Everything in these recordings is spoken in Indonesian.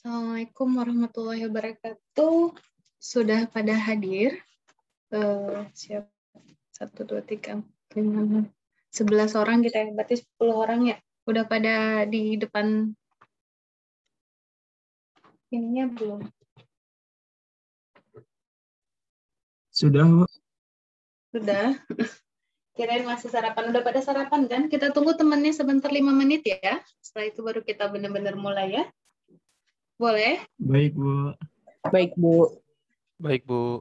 Assalamualaikum warahmatullahi wabarakatuh. Sudah pada hadir? Siap. 1, 2, 3, 4, 5, 11 orang kita ya. Berarti 10 orang ya. Udah pada di depan ininya belum? Sudah, Bu. Sudah. Kirain masih sarapan. Udah pada sarapan kan? Kita tunggu temannya sebentar 5 menit ya. Setelah itu baru kita benar-benar mulai ya. Boleh? Baik, Bu. Baik, Bu. Baik, Bu.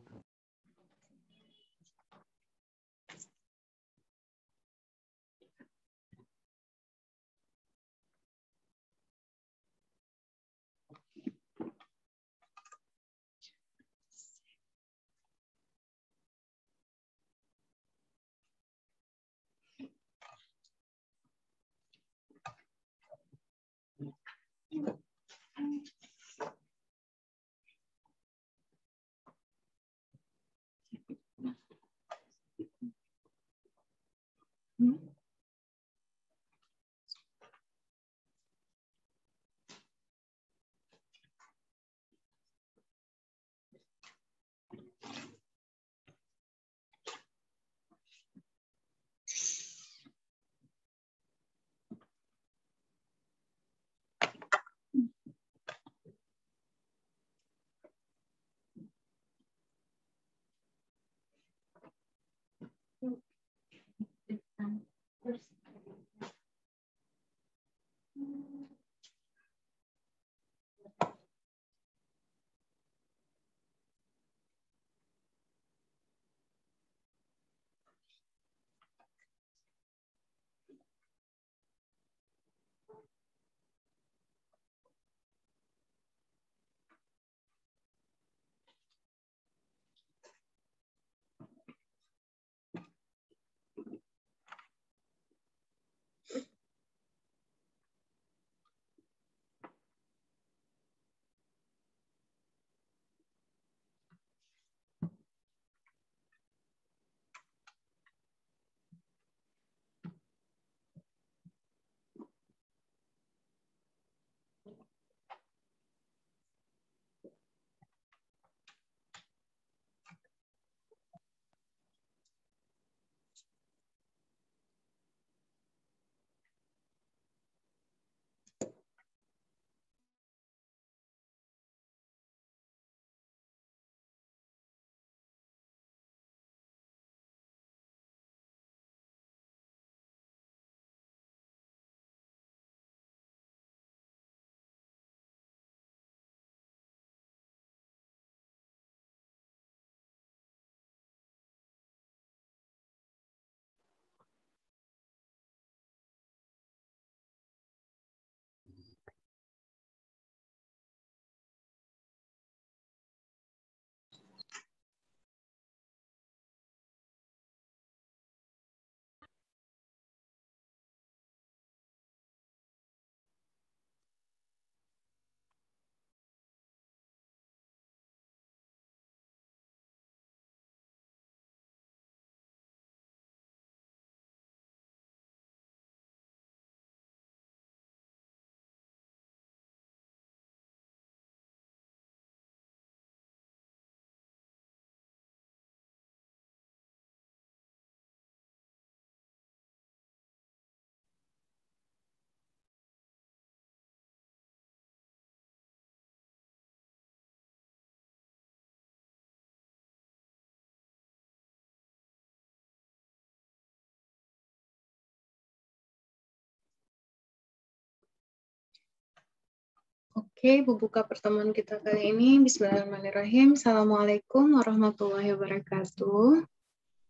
Oke, buka pertemuan kita kali ini. Bismillahirrahmanirrahim. Assalamualaikum warahmatullahi wabarakatuh.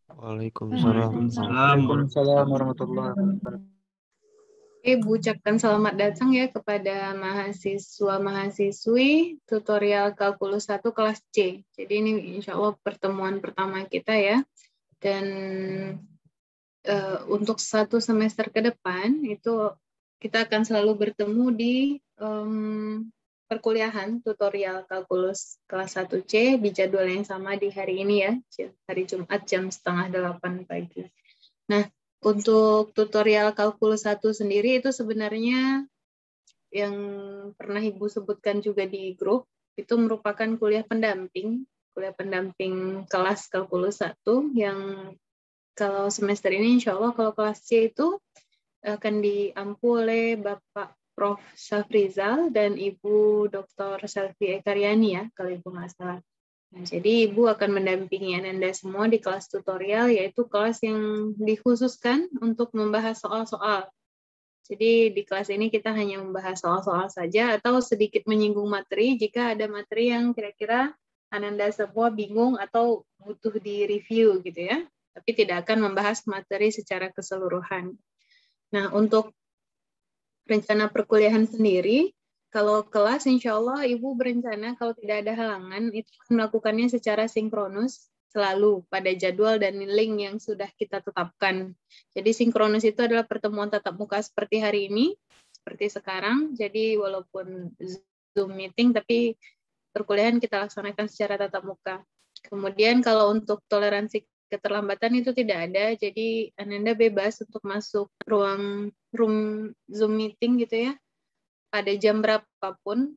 Waalaikumsalam. Waalaikumsalam warahmatullahi wabarakatuh. Oke, Bu ucapkan selamat datang ya kepada mahasiswa-mahasiswi tutorial kalkulus 1 kelas C. Jadi ini insya Allah pertemuan pertama kita ya. Dan untuk 1 semester ke depan itu kita akan selalu bertemu di perkuliahan tutorial kalkulus kelas 1C di jadwal yang sama di hari ini ya, hari Jumat jam 7:30 pagi. Nah, untuk tutorial kalkulus 1 sendiri itu sebenarnya yang pernah Ibu sebutkan juga di grup, itu merupakan kuliah pendamping kelas kalkulus 1 yang kalau semester ini insya Allah kalau kelas C itu akan diampu oleh Bapak Prof. Syafrizal dan Ibu Dr. Selvi Ekaryani ya, kalau Ibu nggak salah. Nah, jadi Ibu akan mendampingi Ananda semua di kelas tutorial, yaitu kelas yang dikhususkan untuk membahas soal-soal. Jadi di kelas ini kita hanya membahas soal-soal saja atau sedikit menyinggung materi jika ada materi yang kira-kira Ananda semua bingung atau butuh di-review gitu ya. Tapi tidak akan membahas materi secara keseluruhan. Nah, untuk rencana perkuliahan sendiri, kalau kelas insya Allah Ibu berencana kalau tidak ada halangan itu melakukannya secara sinkronus selalu pada jadwal dan link yang sudah kita tetapkan. Jadi sinkronus itu adalah pertemuan tatap muka seperti hari ini, seperti sekarang. Jadi walaupun Zoom meeting tapi perkuliahan kita laksanakan secara tatap muka. Kemudian kalau untuk toleransi keterlambatan itu tidak ada, jadi Ananda bebas untuk masuk room Zoom meeting gitu ya, pada jam berapapun.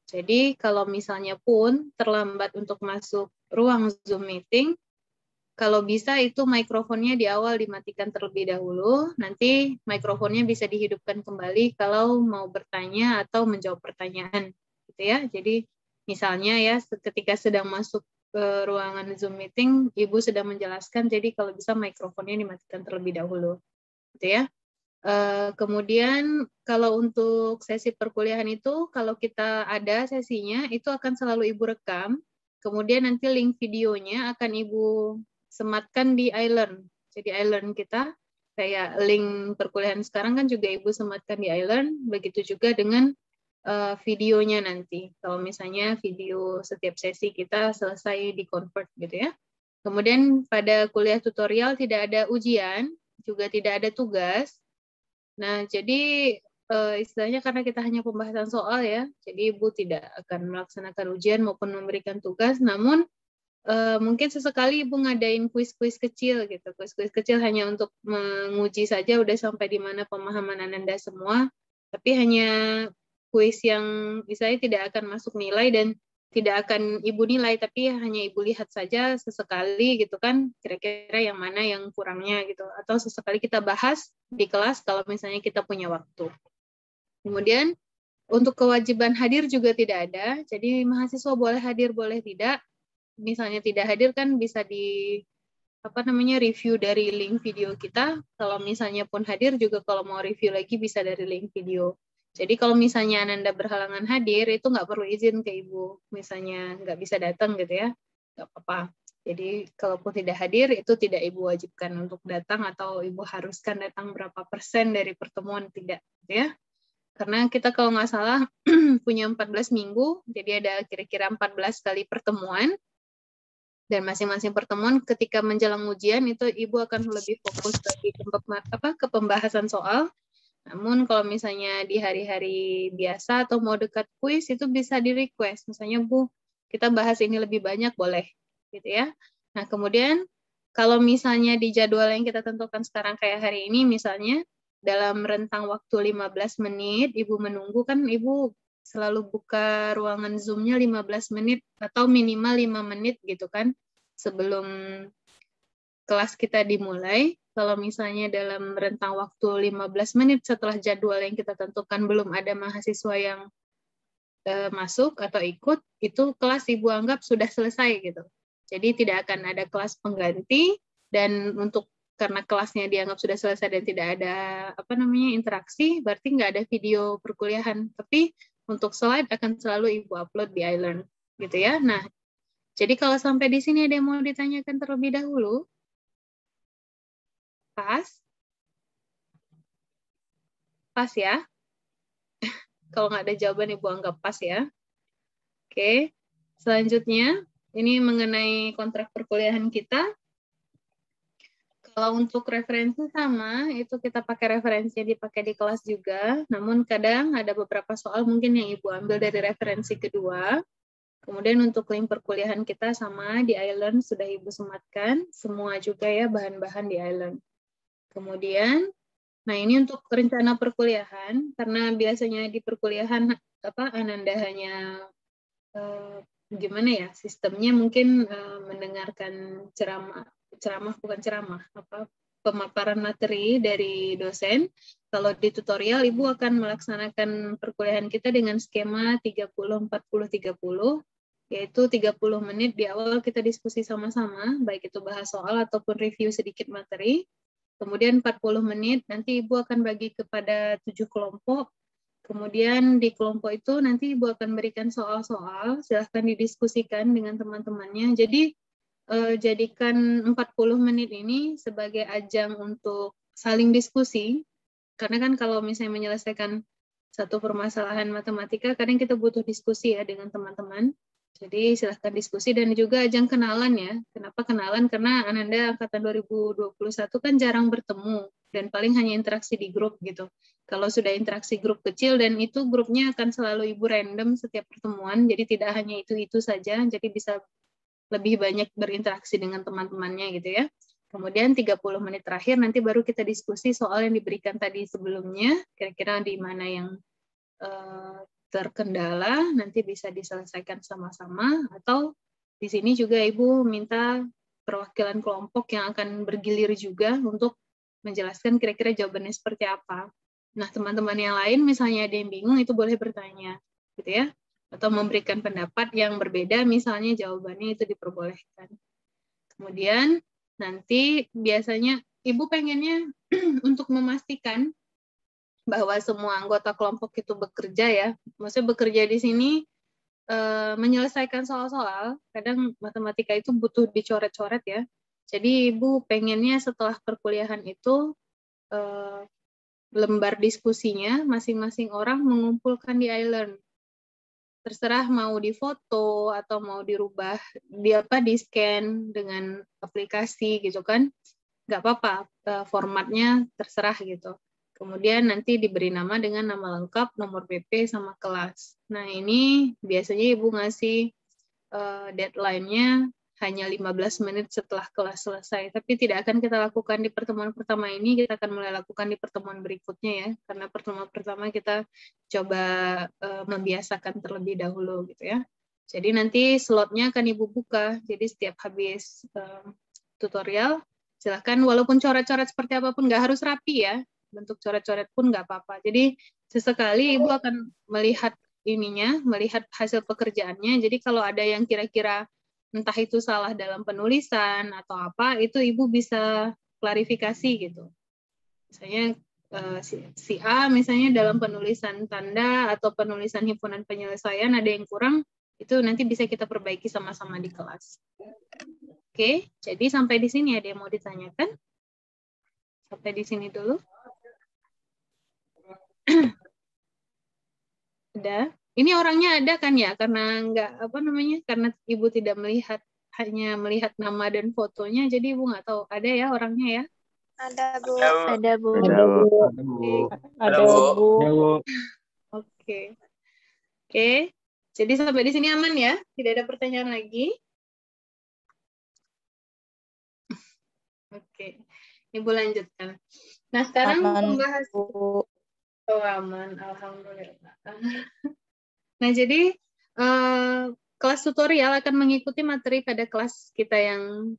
Jadi kalau misalnya pun terlambat untuk masuk ruang Zoom meeting, kalau bisa itu mikrofonnya di awal dimatikan terlebih dahulu, nanti mikrofonnya bisa dihidupkan kembali kalau mau bertanya atau menjawab pertanyaan, gitu ya. Jadi misalnya ya ketika sedang masuk ke ruangan Zoom meeting, Ibu sedang menjelaskan, jadi kalau bisa mikrofonnya dimatikan terlebih dahulu, gitu ya. Kemudian kalau untuk sesi perkuliahan itu, kalau kita ada sesinya, itu akan selalu Ibu rekam, kemudian nanti link videonya akan Ibu sematkan di iLearn. Jadi iLearn kita, kayak link perkuliahan sekarang kan juga Ibu sematkan di iLearn, begitu juga dengan videonya nanti. Kalau misalnya video setiap sesi kita selesai di-convert gitu ya. Kemudian pada kuliah tutorial tidak ada ujian, juga tidak ada tugas. Nah, jadi istilahnya karena kita hanya pembahasan soal ya, jadi Ibu tidak akan melaksanakan ujian maupun memberikan tugas, namun mungkin sesekali Ibu ngadain kuis-kuis kecil gitu, kuis-kuis kecil hanya untuk menguji saja udah sampai di mana pemahaman Ananda semua, tapi hanya kuis yang misalnya tidak akan masuk nilai dan tidak akan Ibu nilai, tapi hanya Ibu lihat saja sesekali gitu kan, kira-kira yang mana yang kurangnya gitu. Atau sesekali kita bahas di kelas kalau misalnya kita punya waktu. Kemudian untuk kewajiban hadir juga tidak ada, jadi mahasiswa boleh hadir, boleh tidak. Misalnya tidak hadir kan bisa di review dari link video kita. Kalau misalnya pun hadir juga kalau mau review lagi bisa dari link video. Jadi kalau misalnya Ananda berhalangan hadir, itu nggak perlu izin ke Ibu. Misalnya nggak bisa datang gitu ya, nggak apa-apa. Jadi kalaupun tidak hadir, itu tidak Ibu wajibkan untuk datang atau Ibu haruskan datang berapa persen dari pertemuan, tidak. Gitu ya. Karena kita kalau nggak salah punya 14 minggu, jadi ada kira-kira 14 kali pertemuan. Dan masing-masing pertemuan ketika menjelang ujian, itu Ibu akan lebih fokus ke pembahasan soal. Namun kalau misalnya di hari-hari biasa atau mau dekat kuis itu bisa di-request. Misalnya Bu, kita bahas ini lebih banyak boleh gitu ya. Nah, kemudian kalau misalnya di jadwal yang kita tentukan sekarang kayak hari ini misalnya dalam rentang waktu 15 menit Ibu menunggu kan Ibu selalu buka ruangan Zoom-nya 15 menit atau minimal 5 menit gitu kan sebelum kelas kita dimulai. Kalau misalnya dalam rentang waktu 15 menit setelah jadwal yang kita tentukan belum ada mahasiswa yang masuk atau ikut, itu kelas Ibu anggap sudah selesai gitu. Jadi tidak akan ada kelas pengganti, dan karena kelasnya dianggap sudah selesai dan tidak ada interaksi, berarti nggak ada video perkuliahan. Tapi untuk slide akan selalu Ibu upload di iLearn gitu ya. Nah, jadi kalau sampai di sini ada yang mau ditanyakan terlebih dahulu? Pas? Pas ya? Kalau nggak ada jawaban, Ibu anggap pas ya. Oke, selanjutnya ini mengenai kontrak perkuliahan kita. Kalau untuk referensi sama, itu kita pakai referensi yang dipakai di kelas juga. Namun kadang ada beberapa soal mungkin yang Ibu ambil dari referensi kedua. Kemudian untuk link perkuliahan kita sama di iLearn sudah Ibu sematkan. Semua juga ya bahan-bahan di iLearn. Kemudian, nah ini untuk rencana perkuliahan, karena biasanya di perkuliahan Ananda hanya gimana ya, sistemnya mungkin mendengarkan pemaparan materi dari dosen. Kalau di tutorial Ibu akan melaksanakan perkuliahan kita dengan skema 30-40-30, yaitu 30 menit di awal kita diskusi sama-sama, baik itu bahas soal ataupun review sedikit materi. Kemudian 40 menit nanti Ibu akan bagi kepada 7 kelompok. Kemudian di kelompok itu nanti Ibu akan berikan soal-soal, silahkan didiskusikan dengan teman-temannya. Jadi jadikan 40 menit ini sebagai ajang untuk saling diskusi, karena kan kalau misalnya menyelesaikan satu permasalahan matematika, kadang kita butuh diskusi ya dengan teman-teman. Jadi silahkan diskusi dan juga ajang kenalan ya. Kenapa kenalan? Karena Ananda angkatan 2021 kan jarang bertemu dan paling hanya interaksi di grup gitu. Kalau sudah interaksi grup kecil dan itu grupnya akan selalu Ibu random setiap pertemuan, jadi tidak hanya itu-itu saja, jadi bisa lebih banyak berinteraksi dengan teman-temannya gitu ya. Kemudian 30 menit terakhir nanti baru kita diskusi soal yang diberikan tadi sebelumnya, kira-kira di mana yang terkendala, nanti bisa diselesaikan sama-sama, atau di sini juga Ibu minta perwakilan kelompok yang akan bergilir juga untuk menjelaskan kira-kira jawabannya seperti apa. Nah, teman-teman yang lain misalnya ada yang bingung, itu boleh bertanya, gitu ya. Atau memberikan pendapat yang berbeda, misalnya jawabannya itu diperbolehkan. Kemudian nanti biasanya Ibu pengennya untuk memastikan bahwa semua anggota kelompok itu bekerja ya. Maksudnya bekerja di sini menyelesaikan soal-soal, kadang matematika itu butuh dicoret-coret ya. Jadi Ibu pengennya setelah perkuliahan itu lembar diskusinya masing-masing orang mengumpulkan di iLearn. Terserah mau difoto atau mau dirubah di scan dengan aplikasi gitu kan, nggak apa-apa, formatnya terserah gitu. Kemudian nanti diberi nama dengan nama lengkap, nomor BP sama kelas. Nah ini biasanya Ibu ngasih deadline-nya hanya 15 menit setelah kelas selesai, tapi tidak akan kita lakukan di pertemuan pertama ini, kita akan mulai lakukan di pertemuan berikutnya ya, karena pertemuan pertama kita coba membiasakan terlebih dahulu gitu ya. Jadi nanti slotnya akan Ibu buka, jadi setiap habis tutorial, silahkan walaupun coret-coret seperti apapun, nggak harus rapi ya, bentuk coret-coret pun nggak apa-apa. Jadi sesekali Ibu akan melihat melihat hasil pekerjaannya, jadi kalau ada yang kira-kira entah itu salah dalam penulisan atau apa, itu Ibu bisa klarifikasi gitu. Misalnya si A misalnya dalam penulisan tanda atau penulisan himpunan penyelesaian ada yang kurang, itu nanti bisa kita perbaiki sama-sama di kelas. Oke, jadi sampai di sini ada yang mau ditanyakan? Sampai di sini dulu. Ada. Ini orangnya ada kan ya? Karena karena Ibu tidak melihat, hanya melihat nama dan fotonya, jadi Ibu nggak tahu. Ada ya orangnya ya? Ada, Bu. Ada, Bu. Ada, Bu. Oke. Oke. Jadi sampai di sini aman ya? Tidak ada pertanyaan lagi? Oke. Ibu lanjutkan. Nah, sekarang membahas aman, alhamdulillah. Nah, jadi kelas tutorial akan mengikuti materi pada kelas kita yang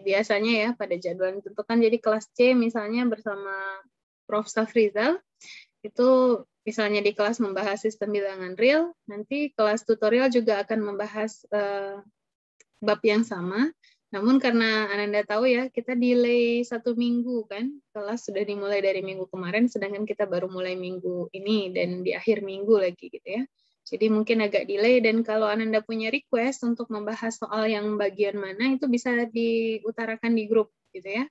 biasanya ya pada jadwal yang ditentukan. Jadi kelas C misalnya bersama Prof. Safrizal, itu misalnya di kelas membahas sistem bilangan real, nanti kelas tutorial juga akan membahas bab yang sama. Namun karena Ananda tahu ya, kita delay 1 minggu kan, kelas sudah dimulai dari minggu kemarin, sedangkan kita baru mulai minggu ini dan di akhir minggu lagi gitu ya. Jadi mungkin agak delay, dan kalau Ananda punya request untuk membahas soal yang bagian mana, itu bisa diutarakan di grup gitu ya.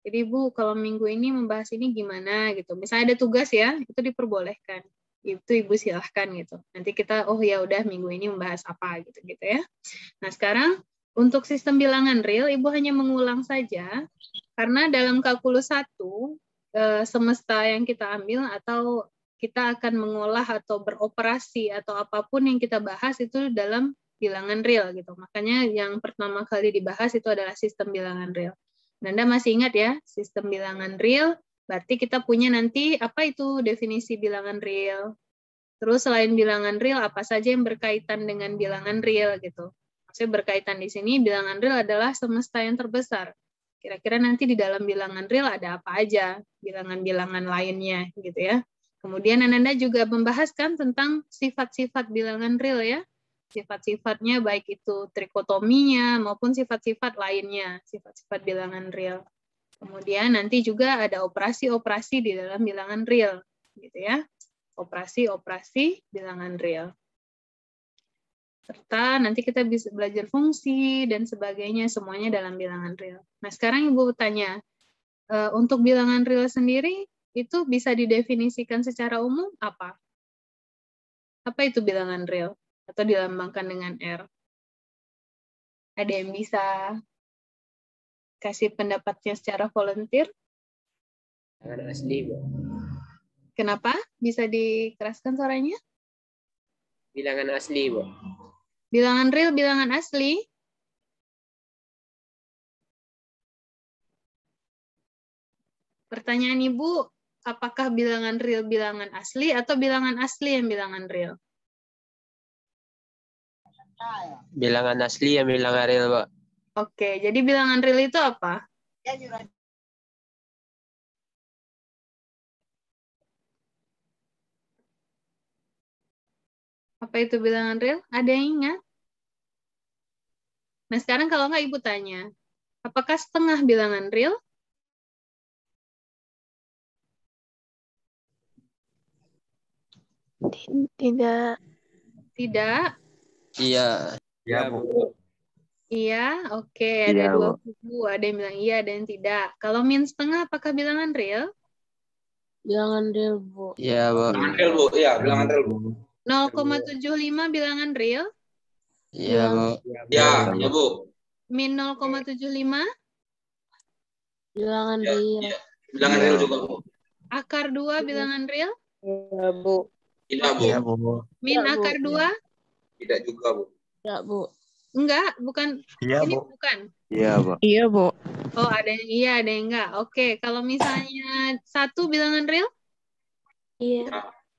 Jadi Bu, kalau minggu ini membahas ini gimana gitu. Misalnya ada tugas ya, itu diperbolehkan. Itu Ibu silahkan gitu. Nanti kita, oh ya udah minggu ini membahas apa gitu ya. Nah sekarang untuk sistem bilangan real, Ibu hanya mengulang saja Karena dalam kalkulus 1, semesta yang kita ambil atau kita akan mengolah atau beroperasi atau apapun yang kita bahas itu dalam bilangan real gitu. Makanya yang pertama kali dibahas itu adalah sistem bilangan real. Anda masih ingat ya, sistem bilangan real, berarti kita punya nanti apa itu definisi bilangan real. Terus selain bilangan real, apa saja yang berkaitan dengan bilangan real gitu. Maksudnya berkaitan di sini, bilangan real adalah semesta yang terbesar. Kira-kira nanti di dalam bilangan real ada apa aja, bilangan-bilangan lainnya gitu ya. Kemudian Anda juga membahaskan tentang sifat-sifat bilangan real ya. Sifat-sifatnya baik itu trikotominya maupun sifat-sifat lainnya, sifat-sifat bilangan real. Kemudian nanti juga ada operasi-operasi di dalam bilangan real gitu ya. Operasi-operasi bilangan real. Serta nanti kita bisa belajar fungsi dan sebagainya, semuanya dalam bilangan real. Nah, sekarang Ibu tanya, untuk bilangan real sendiri, itu bisa didefinisikan secara umum apa? Apa itu bilangan real? Atau dilambangkan dengan R? Ada yang bisa kasih pendapatnya secara volunteer? Bilangan asli, Bu. Kenapa? Bisa dikeraskan suaranya? Bilangan asli, Bu. Bilangan real, bilangan asli. Pertanyaan Ibu, apakah bilangan real bilangan asli atau bilangan asli yang bilangan real? Bilangan asli yang bilangan real, Bu. Oke, jadi bilangan real itu apa? Apa itu bilangan real? Ada yang ingat? Nah, sekarang kalau nggak Ibu tanya, apakah setengah bilangan real? Tidak. Tidak. Iya. Iya, Bu. Iya, oke. Ada Iya, dua Bu. kubu, ada yang bilang iya, ada yang tidak. Kalau min setengah, apakah bilangan real? Bilangan real, Bu. Iya, Bu. Bilangan real, Bu. Iya, bilangan real, Bu. 0,75 bilangan real? Iya, Bu. Iya, iya, Bu. Min 0,75? Bilangan Iya, real. iya. Bilangan real juga, Bu. Akar 2 bilangan real? Iya, Bu. Tidak, Bu. Iya, Bu. Min Iya, Bu. akar 2? Tidak juga, Bu. Tidak, Bu. Enggak, bukan. Iya, Ini Bu. bukan. Iya, Bu. Iya, Bu. Oh, ada yang iya, ada yang enggak. Oke, kalau misalnya 1 bilangan real? Iya.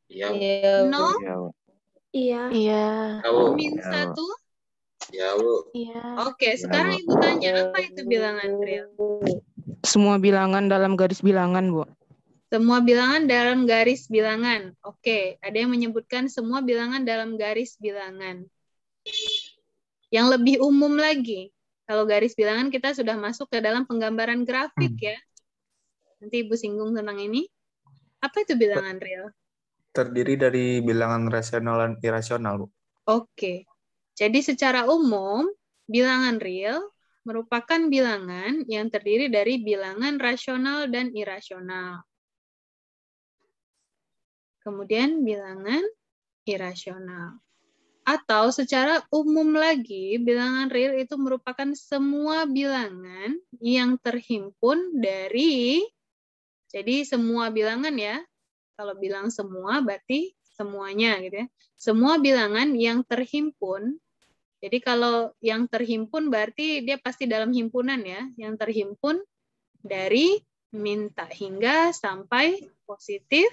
Iya, Bu. Iya, Bu. 0? Iya, Bu. Iya. Iya. Iya, Bu. Min Iya, Bu. 1? Iya, Bu. Iya. Oke, sekarang Ibu tanya, apa itu bilangan real? Semua bilangan dalam garis bilangan, Bu. Semua bilangan dalam garis bilangan. Oke, ada yang menyebutkan semua bilangan dalam garis bilangan. Yang lebih umum lagi, kalau garis bilangan kita sudah masuk ke dalam penggambaran grafik ya. Nanti Ibu singgung tentang ini. Apa itu bilangan real? Terdiri dari bilangan rasional dan irasional, Bu. Oke, jadi secara umum, bilangan real merupakan bilangan yang terdiri dari bilangan rasional dan irasional. Kemudian bilangan irasional. Atau secara umum lagi, bilangan real itu merupakan semua bilangan yang terhimpun dari, jadi semua bilangan ya, kalau bilang semua berarti semuanya gitu ya. Semua bilangan yang terhimpun, jadi kalau yang terhimpun berarti dia pasti dalam himpunan ya, yang terhimpun dari min tak hingga sampai positif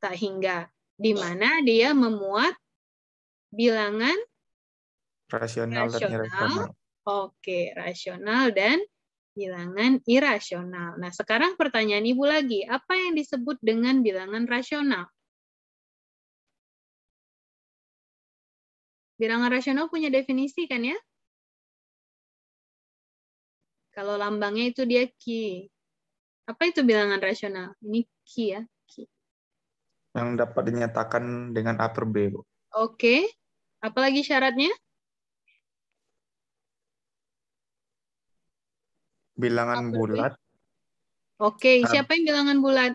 tak hingga, di mana dia memuat bilangan Rasional dan irasional. Oke, rasional dan bilangan irasional. Nah, sekarang pertanyaan Ibu lagi, apa yang disebut dengan bilangan rasional? Bilangan rasional punya definisi kan ya? Kalau lambangnya itu dia Ki. Apa itu bilangan rasional? Ini Ki ya. Ki. Yang dapat dinyatakan dengan A per B, Bu. Oke. Apalagi syaratnya? Bilangan bulat. Oke, siapa yang bilangan bulat?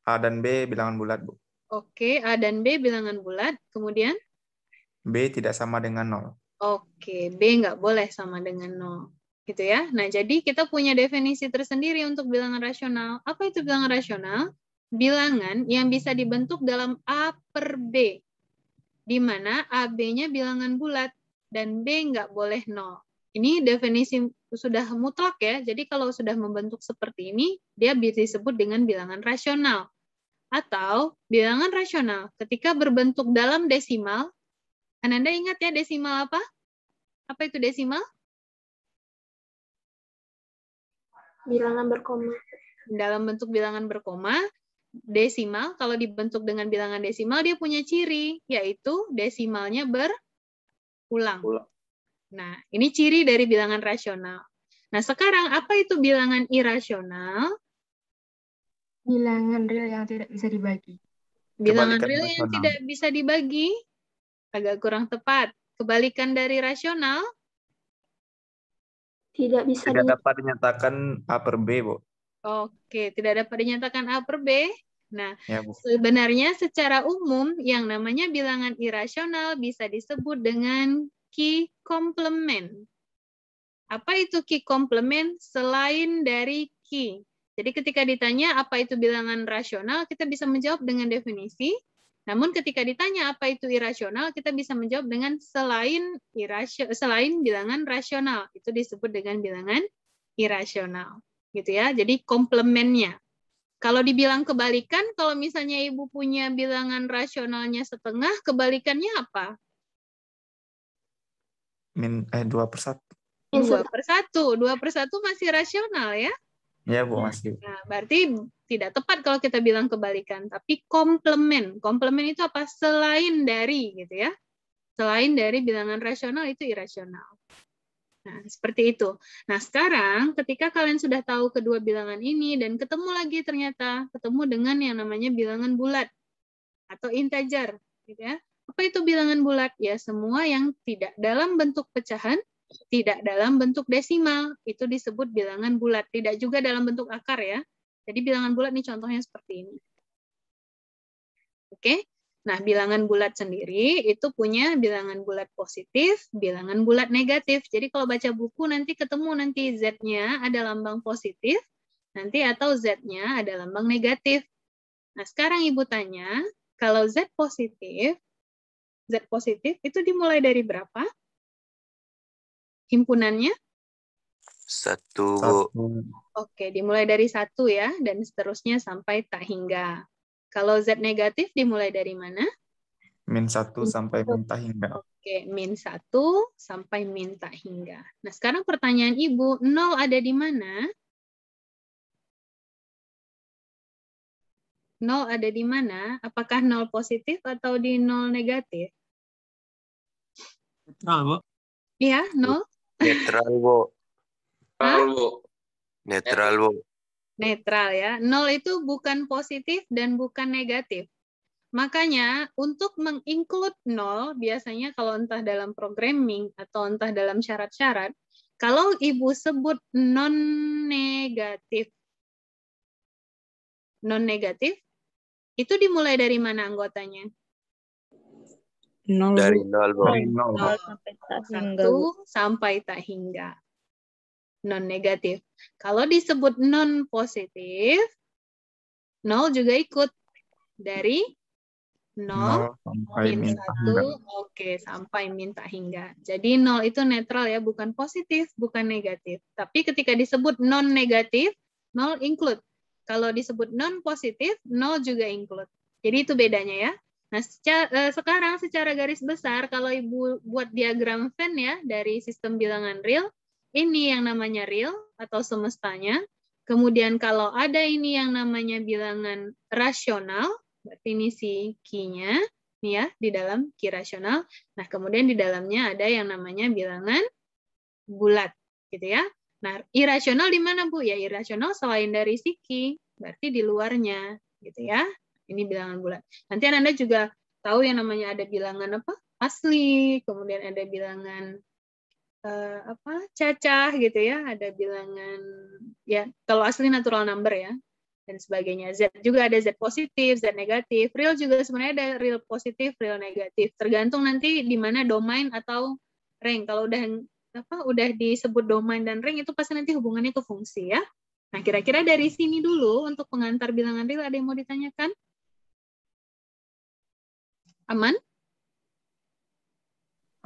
A dan B bilangan bulat, Bu. Oke, A dan B bilangan bulat. Kemudian? B tidak sama dengan 0. Oke, B nggak boleh sama dengan 0. Gitu ya. Nah, jadi kita punya definisi tersendiri untuk bilangan rasional. Apa itu bilangan rasional? Bilangan yang bisa dibentuk dalam A per B, di mana AB-nya bilangan bulat dan B nggak boleh 0. Ini definisi sudah mutlak ya. Jadi kalau sudah membentuk seperti ini, dia bisa disebut dengan bilangan rasional. Atau bilangan rasional ketika berbentuk dalam desimal. Ananda ingat ya desimal apa? Apa itu desimal? Bilangan berkoma. Dalam bentuk bilangan berkoma, desimal, kalau dibentuk dengan bilangan desimal, dia punya ciri, yaitu desimalnya berulang. Nah, ini ciri dari bilangan rasional. Nah, sekarang apa itu bilangan irasional? Bilangan real yang tidak bisa dibagi. Bilangan Kebalikan real yang rasional. tidak bisa dibagi, agak kurang tepat. Kebalikan dari rasional, Tidak bisa Tidak dapat dinyatakan A per B, Bu. oke, tidak dapat dinyatakan A per B. Nah, Ya, Bu. sebenarnya secara umum yang namanya bilangan irasional bisa disebut dengan key complement. Apa itu key complement selain dari key? Jadi ketika ditanya apa itu bilangan rasional, kita bisa menjawab dengan definisi. Namun ketika ditanya apa itu irasional, kita bisa menjawab dengan selain bilangan rasional. Itu disebut dengan bilangan irasional. Gitu ya. Jadi komplemennya. Kalau dibilang kebalikan, kalau misalnya Ibu punya bilangan rasionalnya setengah, kebalikannya apa? 2/1. 2/1. 2/1 masih rasional ya? Ya, Bu, masih. Nah, berarti tidak tepat kalau kita bilang kebalikan, tapi komplement. Komplement itu apa? Selain dari, gitu ya. Selain dari bilangan rasional itu irasional. Nah, seperti itu. Nah, sekarang ketika kalian sudah tahu kedua bilangan ini dan ketemu lagi ternyata ketemu dengan yang namanya bilangan bulat atau integer, gitu ya. Apa itu bilangan bulat? Ya, semua yang tidak dalam bentuk pecahan, tidak dalam bentuk desimal, itu disebut bilangan bulat. Tidak juga dalam bentuk akar ya. Jadi bilangan bulat ini contohnya seperti ini. Oke. Nah, bilangan bulat sendiri itu punya bilangan bulat positif, bilangan bulat negatif. Jadi kalau baca buku nanti ketemu nanti Z-nya ada lambang positif, nanti atau Z-nya ada lambang negatif. Nah, sekarang Ibu tanya, kalau Z positif itu dimulai dari berapa? Himpunannya? 1, Bu. Oke, dimulai dari 1 ya, dan seterusnya sampai tak hingga. Kalau Z negatif dimulai dari mana? -1 sampai min tak hingga. Oke, -1 sampai min tak hingga. Nah, sekarang pertanyaan Ibu, 0 ada di mana? 0 ada di mana? Apakah 0 positif atau di 0 negatif? Netral, Bu. Iya, 0. Netral, Bu. Netral, Bu. Netral, Bu. Netral ya. 0 itu bukan positif dan bukan negatif. Makanya untuk menginclude 0, biasanya kalau entah dalam programming atau entah dalam syarat-syarat, kalau Ibu sebut non-negatif, itu dimulai dari mana anggotanya? 0, Dari Bu. 0, Bu. Dari 0. 0 sampai tak hingga, Bu. sampai tak hingga. Non-negatif. Kalau disebut non-positif, 0 juga ikut. Dari 0 sampai min min tak hingga. 1, oke, sampai min tak hingga. Jadi 0 itu netral ya, bukan positif, bukan negatif. Tapi ketika disebut non-negatif, 0 include. Kalau disebut non-positif, 0 juga include. Jadi itu bedanya ya. Nah, sekarang secara garis besar, kalau Ibu buat diagram Venn ya, dari sistem bilangan real, ini yang namanya real atau semestanya. Kemudian kalau ada ini yang namanya bilangan rasional, berarti ini si key-nya, nih ya, di dalam key rasional. Nah, kemudian di dalamnya ada yang namanya bilangan bulat, gitu ya. Nah, irasional di mana, Bu? Ya, irasional selain dari si key, berarti di luarnya, gitu ya. Ini bilangan bulat. Nanti Anda juga tahu yang namanya ada bilangan apa? Asli, kemudian ada bilangan cacah gitu ya, ada bilangan ya kalau asli natural number ya dan sebagainya. Z juga ada Z positif, Z negatif. Real juga sebenarnya ada real positif, real negatif. Tergantung nanti di mana domain atau rank. Kalau udah udah disebut domain dan ring, itu pasti nanti hubungannya ke fungsi ya. Nah, kira-kira dari sini dulu untuk pengantar bilangan real ada yang mau ditanyakan? Aman?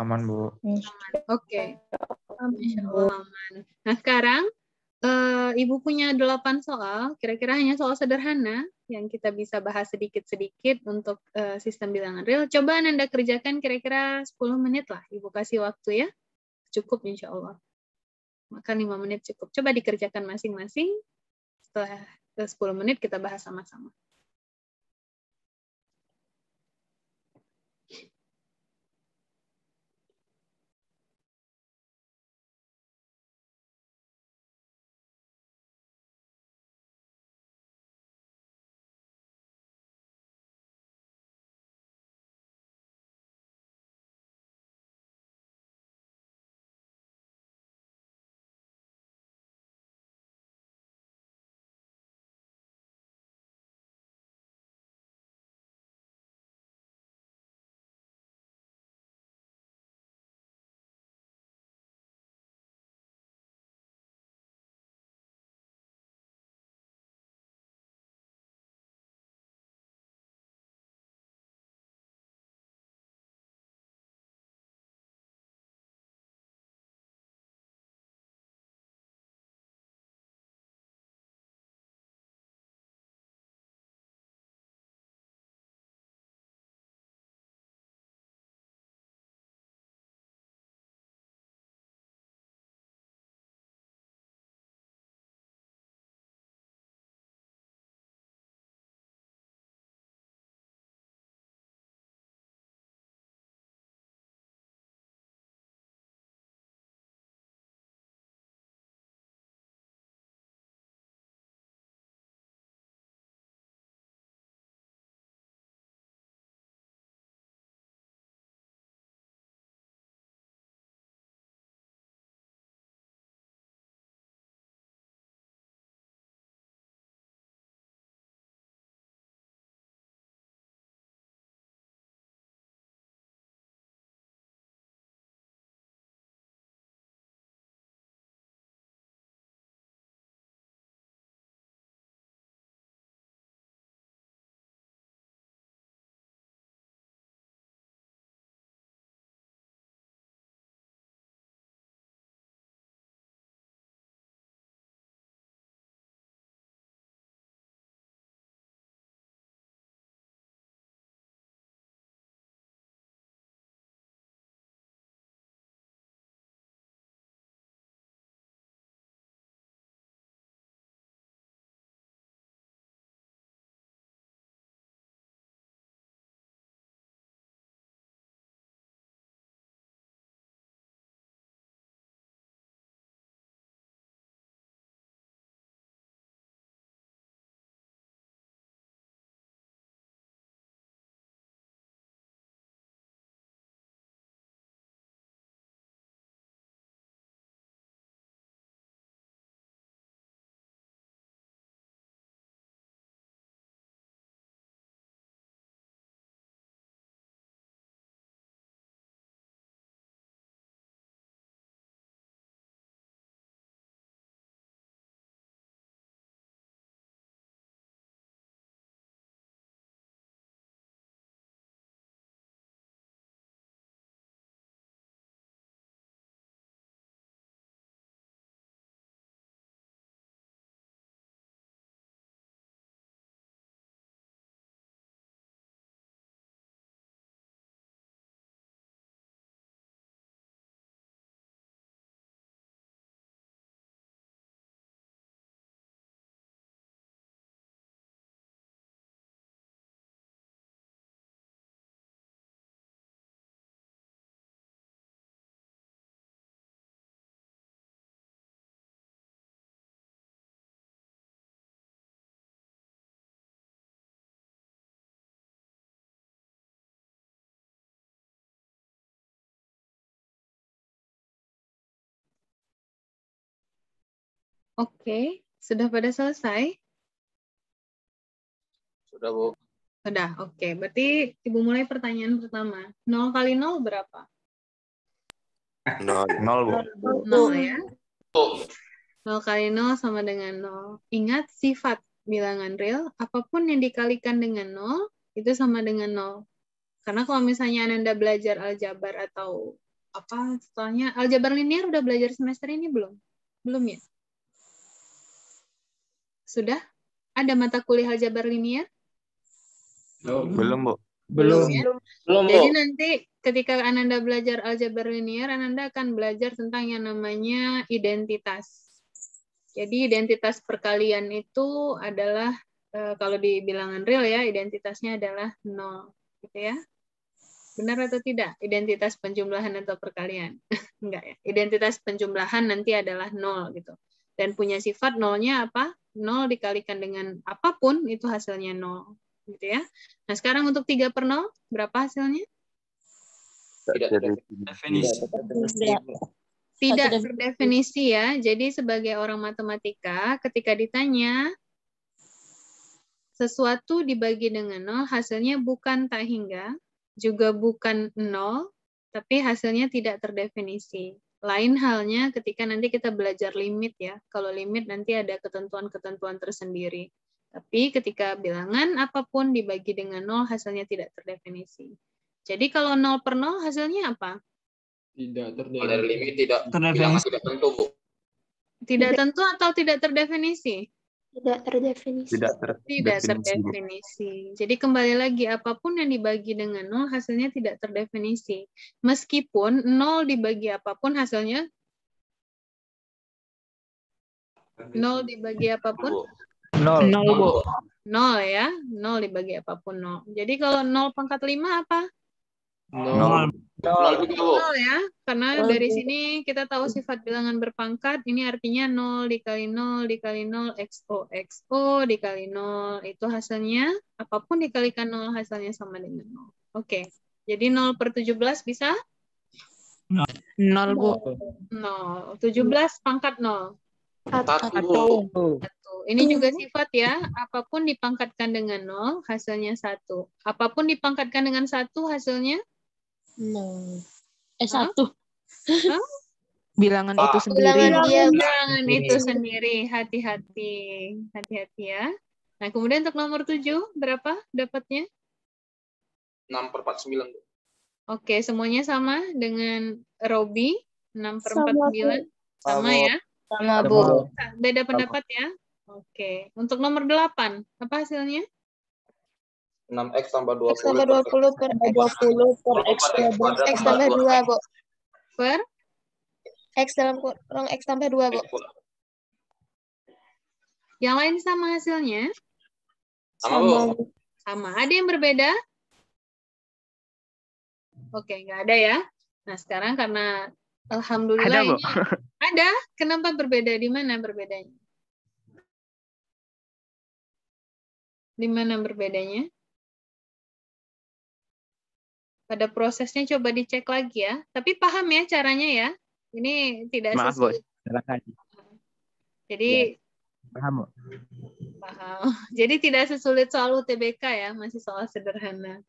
Aman, Bu. Oke. Insya Allah aman. Nah, sekarang Ibu punya 8 soal, kira-kira hanya soal sederhana yang kita bisa bahas sedikit-sedikit untuk sistem bilangan real. Coba Anda kerjakan kira-kira 10 menit lah. Ibu kasih waktu ya. Cukup insya Allah. Maka 5 menit cukup. Coba dikerjakan masing-masing. Setelah 10 menit kita bahas sama-sama. Oke, sudah pada selesai? Sudah, Bu. Sudah, oke. Berarti Ibu mulai pertanyaan pertama. 0 kali 0 berapa? Nol. Nol, Bu. 0 ya. 0 kali 0 sama dengan 0. Ingat sifat bilangan real, apapun yang dikalikan dengan 0, itu sama dengan 0. Karena kalau misalnya Ananda belajar aljabar atau apa setelahnya, aljabar linear udah belajar semester ini belum? Belum ya? Sudah? Ada mata kuliah aljabar linear? Belum, Bu. Belum ya? Belum, Bu. Jadi nanti ketika Ananda belajar aljabar linear, Ananda akan belajar tentang yang namanya identitas. Jadi identitas perkalian itu adalah, kalau di bilangan real ya, identitasnya adalah 0. Gitu ya. Benar atau tidak? Identitas penjumlahan atau perkalian? Enggak ya. Identitas penjumlahan nanti adalah 0 gitu. Dan punya sifat nolnya apa? 0 dikalikan dengan apapun, itu hasilnya 0. Gitu ya. Nah, sekarang untuk 3/0, berapa hasilnya? Tidak Tidak terdefinisi ya. Jadi sebagai orang matematika, ketika ditanya sesuatu dibagi dengan 0, hasilnya bukan tak hingga, juga bukan 0, tapi hasilnya tidak terdefinisi. Lain halnya ketika nanti kita belajar limit ya. Kalau limit nanti ada ketentuan-ketentuan tersendiri. Tapi ketika bilangan apapun dibagi dengan 0, hasilnya tidak terdefinisi. Jadi kalau 0/0 hasilnya apa? Kalau dari limit bilangan tidak tentu, Bu. Tidak tentu atau tidak terdefinisi? Tidak terdefinisi. Tidak Tidak terdefinisi, Bu. terdefinisi. Jadi kembali lagi, apapun yang dibagi dengan 0, hasilnya tidak terdefinisi. Meskipun 0 dibagi apapun, hasilnya 0 dibagi apapun, Bu. Nol, Bu. 0 ya. 0 dibagi apapun, 0. Jadi kalau 0/5 apa? Nol. Nol juga, Bu. 0 ya. Karena dari sini kita tahu sifat bilangan berpangkat, ini artinya 0 dikali 0 dikali 0, XO dikali 0. Itu hasilnya, apapun dikalikan 0, hasilnya sama dengan 0. Oke. Jadi 0/17 bisa? Nol, Bu. 0. 17 pangkat 0. Satu, Bu. 1. Ini juga sifat ya, apapun dipangkatkan dengan 0, hasilnya 1. Apapun dipangkatkan dengan 1, hasilnya? 1. Hah? Bilangan Ah. itu sendiri. Bilangan itu sendiri. Hati-hati. Hati-hati ya. Nah, kemudian untuk nomor 7, berapa dapatnya? 6/49, Bu. Oke, semuanya sama dengan Robi. 6/49. Sama ya? Sama, Bu. Beda pendapat ya? Oke. Untuk nomor 8, apa hasilnya? 6x tambah 20 X tambah 20 per X. 20 per X X tambah 2, Bu. Per? X dalam kurung X tambah 2, Bu. Yang lain sama hasilnya? Sama, Bu. Sama. Ada yang berbeda? Oke, nggak ada ya. Nah, sekarang karena alhamdulillah Ada, Bu. ini ada. Kenapa berbeda? Di mana berbedanya? Di mana berbedanya? Pada prosesnya coba dicek lagi ya. Tapi paham ya caranya ya. Ini tidak Maaf, Bu. sesulit. Silakan. Jadi Paham, Bu. paham. Jadi tidak sesulit soal UTBK ya, masih soal sederhana.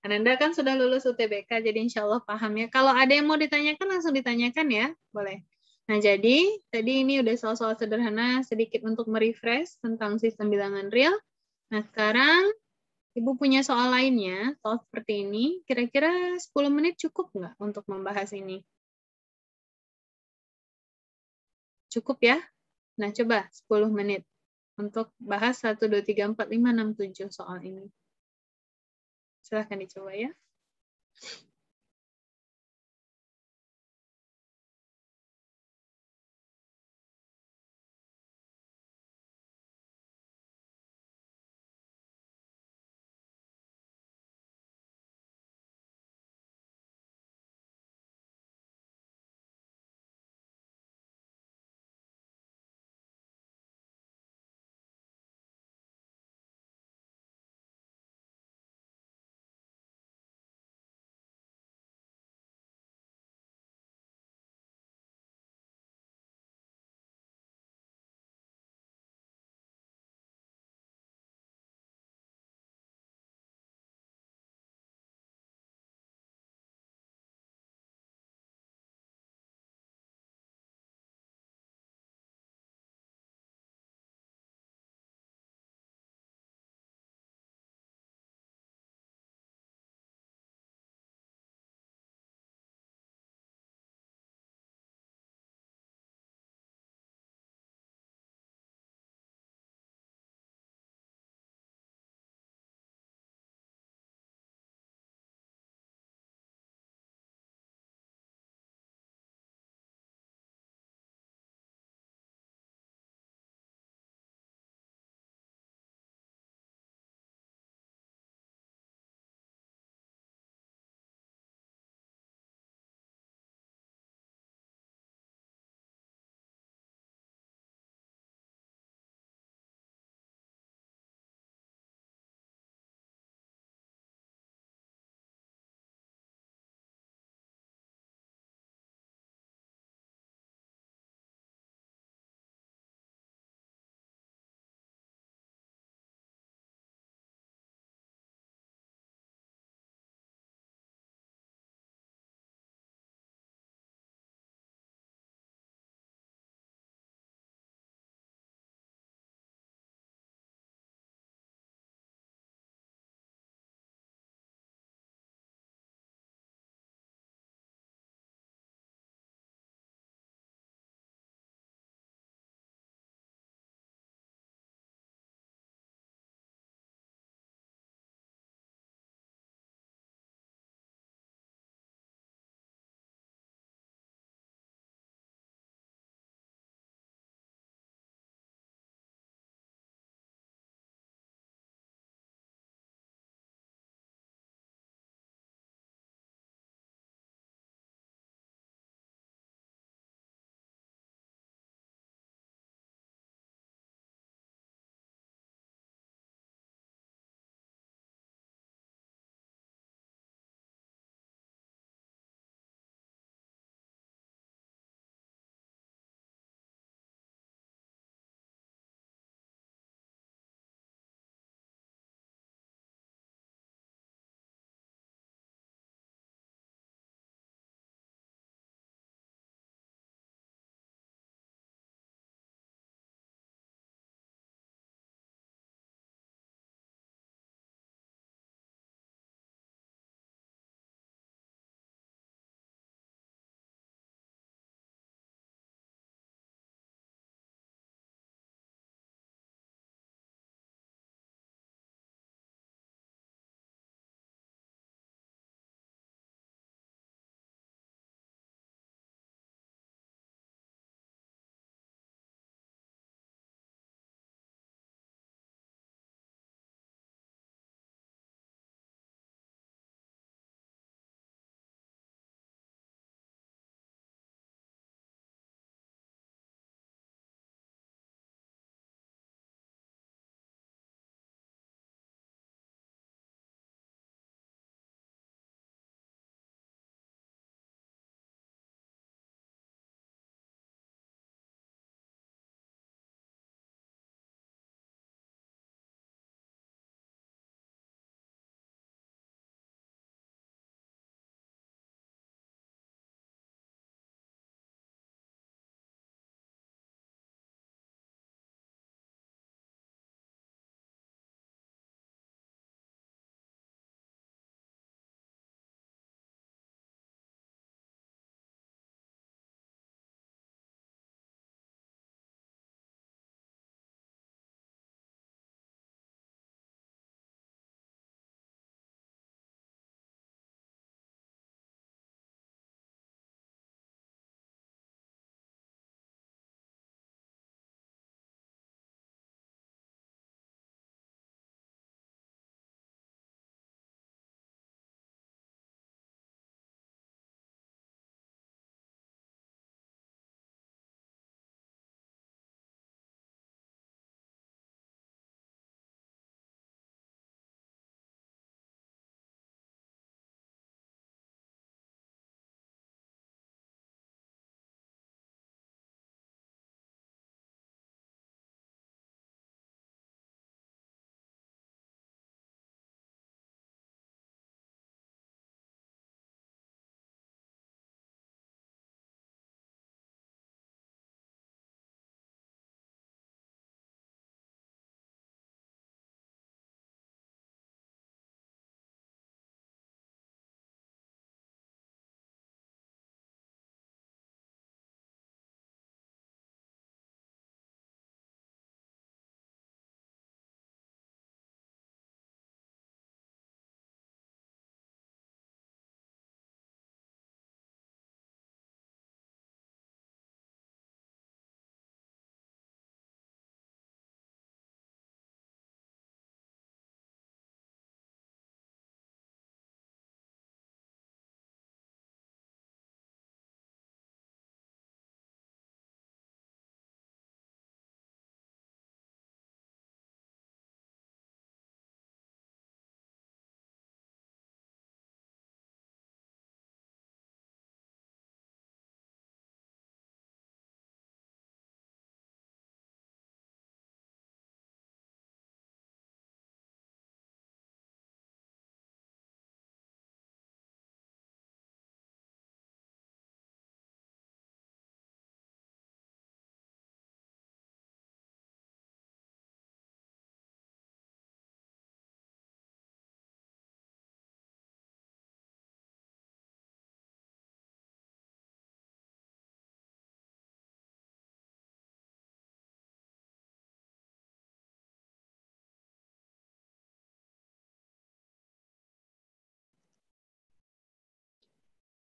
Ananda kan sudah lulus UTBK, jadi insya Allah paham ya. Kalau ada yang mau ditanyakan, langsung ditanyakan ya. Boleh. Nah, jadi tadi ini udah soal-soal sederhana, sedikit untuk merefresh tentang sistem bilangan real. Nah, sekarang Ibu punya soal lainnya, soal seperti ini. Kira-kira 10 menit cukup nggak untuk membahas ini? Cukup ya? Nah, coba 10 menit untuk bahas 1, 2, 3, 4, 5, 6, 7 soal ini. Silahkan dicoba ya.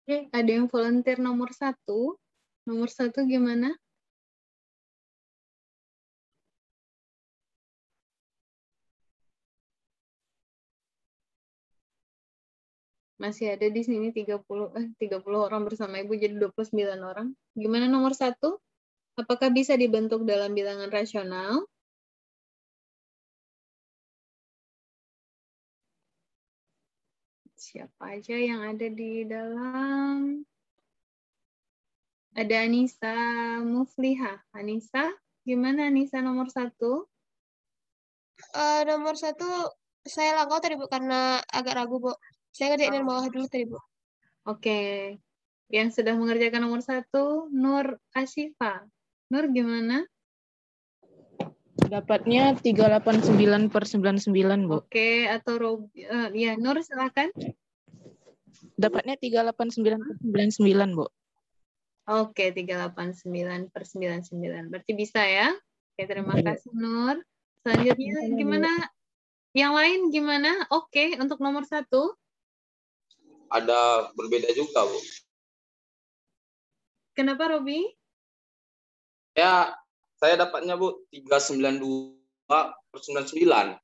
Oke, ada yang volunteer nomor 1. Nomor 1 gimana? Masih ada di sini 30 orang bersama Ibu, jadi 29 orang. Gimana nomor 1? Apakah bisa dibentuk dalam bilangan rasional? Siapa aja yang ada di dalam? Ada Anissa Mufliha. Anissa, gimana Anissa nomor 1? Nomor 1 saya langkau tadi Bu karena agak ragu Bu. Saya ngerjain yang bawah dulu tadi Bu. Oke. Yang sudah mengerjakan nomor 1, Nur Asyifa. Nur gimana? Dapatnya 389/99, Bu. Oke, atau ya Nur silakan. Dapatnya 389/99, Bu. Oke, 389/99. Berarti bisa ya? Oke, terima kasih Nur. Selanjutnya gimana? Yang lain gimana? Oke, untuk nomor 1. Ada berbeda juga, Bu. Kenapa, Robi? Ya, saya dapatnya, Bu, 392/99.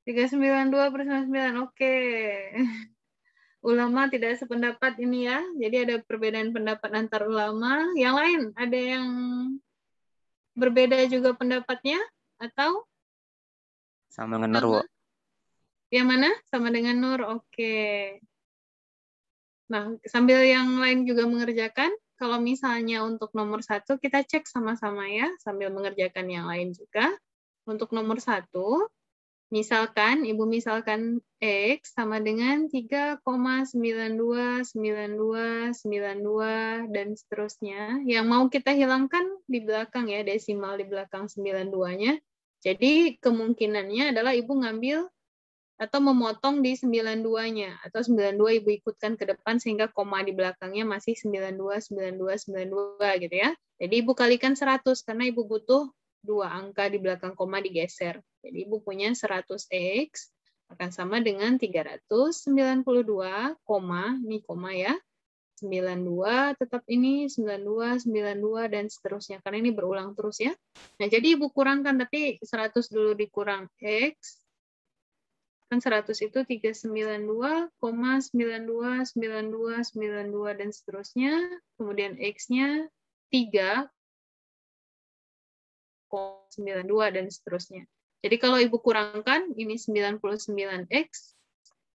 392/99. Oke. Ulama tidak sependapat ini ya. Jadi ada perbedaan pendapat antar ulama. Yang lain ada yang berbeda juga pendapatnya atau sama dengan Nur, Bu. Yang mana? Sama dengan Nur. Oke. Nah, sambil yang lain juga mengerjakan, kalau misalnya untuk nomor 1, kita cek sama-sama ya, sambil mengerjakan yang lain juga. Untuk nomor 1, misalkan, Ibu misalkan X sama dengan 3,929292 dan seterusnya. Yang mau kita hilangkan di belakang ya, desimal di belakang 92-nya. Jadi kemungkinannya adalah Ibu ngambil atau memotong di 92-nya. Atau 92 Ibu ikutkan ke depan sehingga koma di belakangnya masih 92, 92, 92 gitu ya. Jadi Ibu kalikan 100 karena Ibu butuh 2 angka di belakang koma digeser. Jadi Ibu punya 100X akan sama dengan 392, ini koma ya, 92, tetap ini 92, 92, dan seterusnya. Karena ini berulang terus ya. Nah, jadi Ibu kurangkan, tapi 100 dulu dikurang X, kan 100 itu 392,929292 dan seterusnya. Kemudian X-nya 3,92 dan seterusnya. Jadi kalau Ibu kurangkan, ini 99X,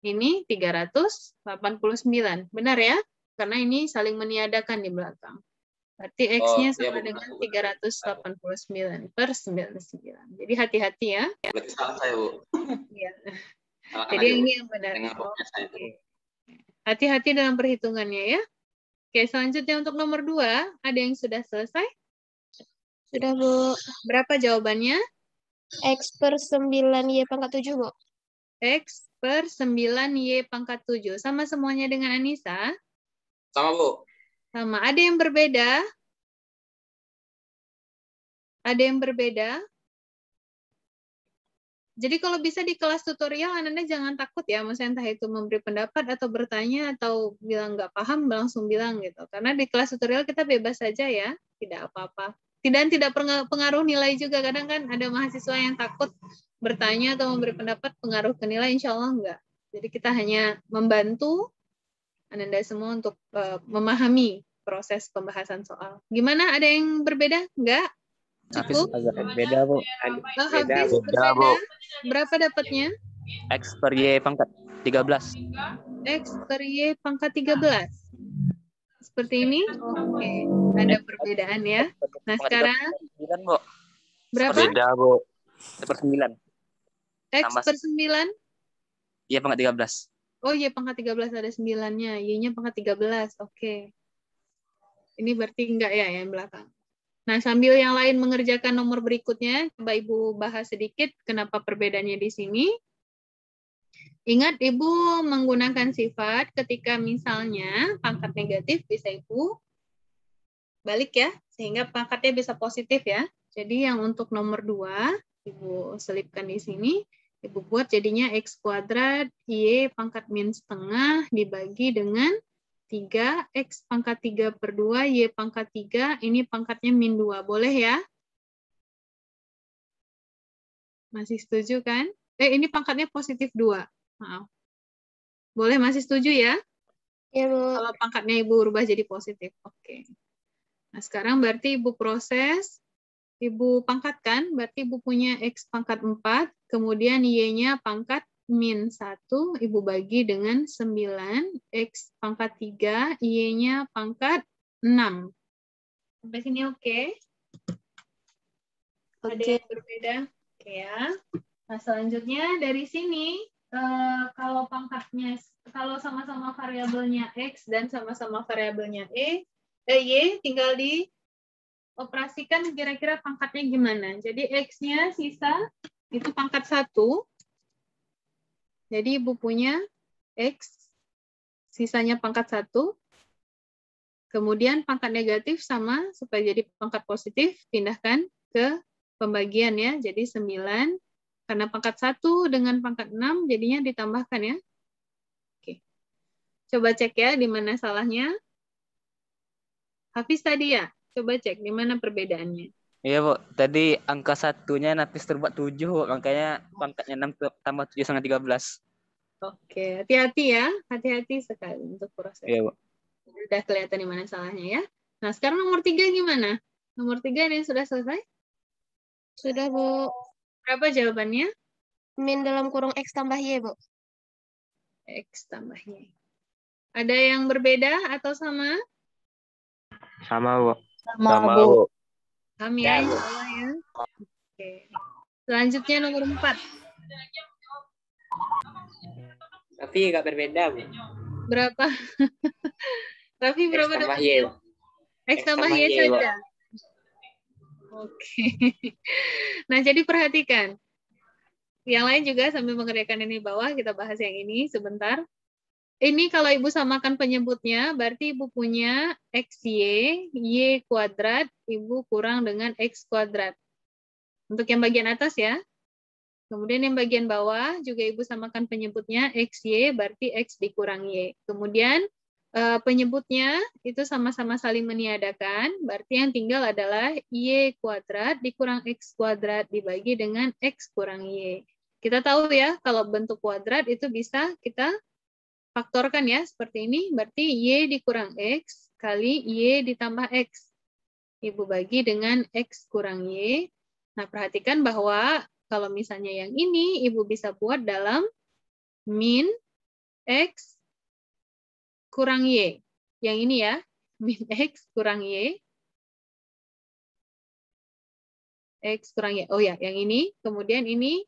ini 389. Benar ya? Karena ini saling meniadakan di belakang. Berarti X-nya sama dengan 389/99. Jadi hati-hati ya. Berarti salah saya, Bu. Ya. Jadi ini yang benar. Hati-hati dalam perhitungannya ya. Oke, selanjutnya untuk nomor 2, ada yang sudah selesai? Sudah Bu. Berapa jawabannya? X per 9Y pangkat 7 Bu. X per 9Y pangkat 7. Sama semuanya dengan Anissa? Sama, Bu. Sama. Ada yang berbeda? Ada yang berbeda? Jadi kalau bisa di kelas tutorial, Anda jangan takut ya, maksudnya entah itu memberi pendapat atau bertanya atau bilang nggak paham, langsung bilang gitu. Karena di kelas tutorial kita bebas saja ya, tidak apa-apa. Tidak pengaruh nilai juga, kadang kan ada mahasiswa yang takut bertanya atau memberi pendapat pengaruh ke nilai, insya Allah enggak. Jadi kita hanya membantu Anda semua untuk memahami proses pembahasan soal. Gimana, ada yang berbeda? Enggak? Hafiz Cukup? agak beda, Bu. Hafiz Beda, Bu. Berapa dapatnya? X per Y pangkat 13. X per Y pangkat 13. Seperti ini? Oke. Ada perbedaan ya. Nah, sekarang 9, Bu. berapa? Beda, Bu. Per 9. X Tambah. per 9? Y pangkat 13. Oh, Y pangkat 13 ada 9-nya. Y-nya pangkat 13. Oke. Ini berarti enggak ya yang belakang. Nah, sambil yang lain mengerjakan nomor berikutnya, coba Ibu bahas sedikit kenapa perbedaannya di sini. Ingat, Ibu menggunakan sifat ketika misalnya pangkat negatif bisa Ibu balik ya, sehingga pangkatnya bisa positif ya. Jadi yang untuk nomor 2, Ibu selipkan di sini, Ibu buat jadinya X kuadrat Y pangkat min setengah dibagi dengan 3, X pangkat 3 per 2, Y pangkat 3, ini pangkatnya min 2. Boleh ya? Masih setuju kan? Ini pangkatnya positif 2. Maaf. Boleh, masih setuju ya? Iya, Bu. Kalau pangkatnya Ibu rubah jadi positif. Oke. Nah, sekarang berarti Ibu proses, Ibu pangkatkan, berarti Ibu punya X pangkat 4, kemudian Y-nya pangkat min 1, Ibu bagi dengan 9, X pangkat 3, Y-nya pangkat 6. Sampai sini oke? Ada yang berbeda? Oke ya. Nah, selanjutnya dari sini, kalau pangkatnya, kalau sama-sama variabelnya X dan sama-sama variabelnya Y, tinggal dioperasikan kira-kira pangkatnya gimana. Jadi X-nya sisa, itu pangkat 1. Jadi Ibu punya X, sisanya pangkat 1. Kemudian pangkat negatif sama, supaya jadi pangkat positif, pindahkan ke pembagian ya. Jadi 9, karena pangkat 1 dengan pangkat 6, jadinya ditambahkan ya. Oke. Coba cek ya, di mana salahnya. Hafiz tadi ya, coba cek di mana perbedaannya. Iya, Bu. Tadi angka satunya Nafis terbuat 7, Bu. Makanya pangkatnya 6 tambah 7 sama 13. Oke, hati-hati ya. Hati-hati sekali untuk proses. Iya, Bu. Udah kelihatan di mana salahnya ya. Nah, sekarang nomor 3 gimana? Nomor 3 ini sudah selesai? Sudah, Bu. Berapa jawabannya? Min dalam kurung X tambah Y, Bu. X tambah Y. Ada yang berbeda atau sama? Sama, Bu. Sama, Bu. Sama ya, insya Allah ya. Oke. Selanjutnya nomor 4. Tapi nggak berbeda, Bu. Berapa? Raffi berapa Tambah dapatnya? Y, Bu. X tambah Y Y, Bu. saja. Oke. Nah, jadi perhatikan. Yang lain juga sambil mengerjakan ini di bawah, kita bahas yang ini sebentar. Ini kalau Ibu samakan penyebutnya, berarti Ibu punya XY, Y kuadrat, Ibu kurang dengan X kuadrat. Untuk yang bagian atas ya. Kemudian yang bagian bawah juga Ibu samakan penyebutnya XY, berarti X dikurang Y. Kemudian penyebutnya itu sama-sama saling meniadakan, berarti yang tinggal adalah Y kuadrat dikurang X kuadrat dibagi dengan X kurang Y. Kita tahu ya, kalau bentuk kuadrat itu bisa kita faktorkan ya, seperti ini, berarti Y dikurang X kali Y ditambah X. Ibu bagi dengan X kurang Y. Nah, perhatikan bahwa kalau misalnya yang ini, Ibu bisa buat dalam min X kurang Y. Yang ini ya, min X kurang Y. X kurang Y. Oh ya, yang ini. Kemudian ini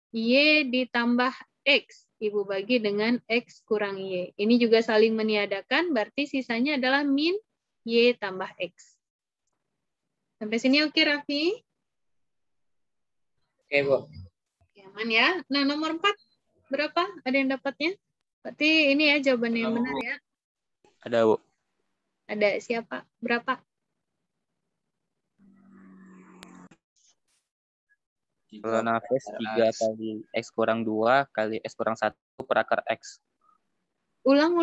Y ditambah X. Ibu bagi dengan X kurang Y. Ini juga saling meniadakan, berarti sisanya adalah min Y tambah X. Sampai sini oke, Raffi? Oke, Bu. Aman ya. Nah, nomor 4 berapa? Ada yang dapatnya? Berarti ini ya jawabannya yang benar ya. Ada, Bu. Ada siapa? Berapa? Kalau Nafis 3 kali X kurang 2 kali X kurang 1 per akar X. Ulang.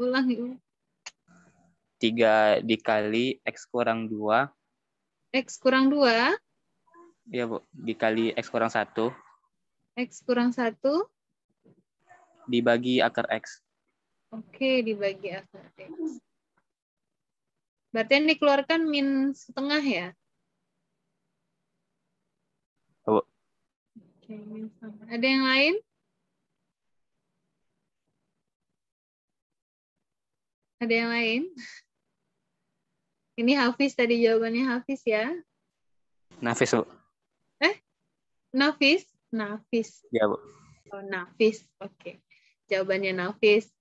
Ulang, Ibu. 3 dikali X kurang 2. X kurang 2. Iya, Bu. Dikali X kurang 1. X kurang 1. Dibagi akar X. Oke, dibagi akar X. Berarti yang dikeluarkan min setengah ya? Bu. Oke, min setengah. Ada yang lain? Ada yang lain? Ini Hafiz tadi jawabannya Hafiz ya? Nafis, Bu. Nafis? Nafis. Iya, Bu. Oh, Nafis. Oke. Jawabannya Nafis.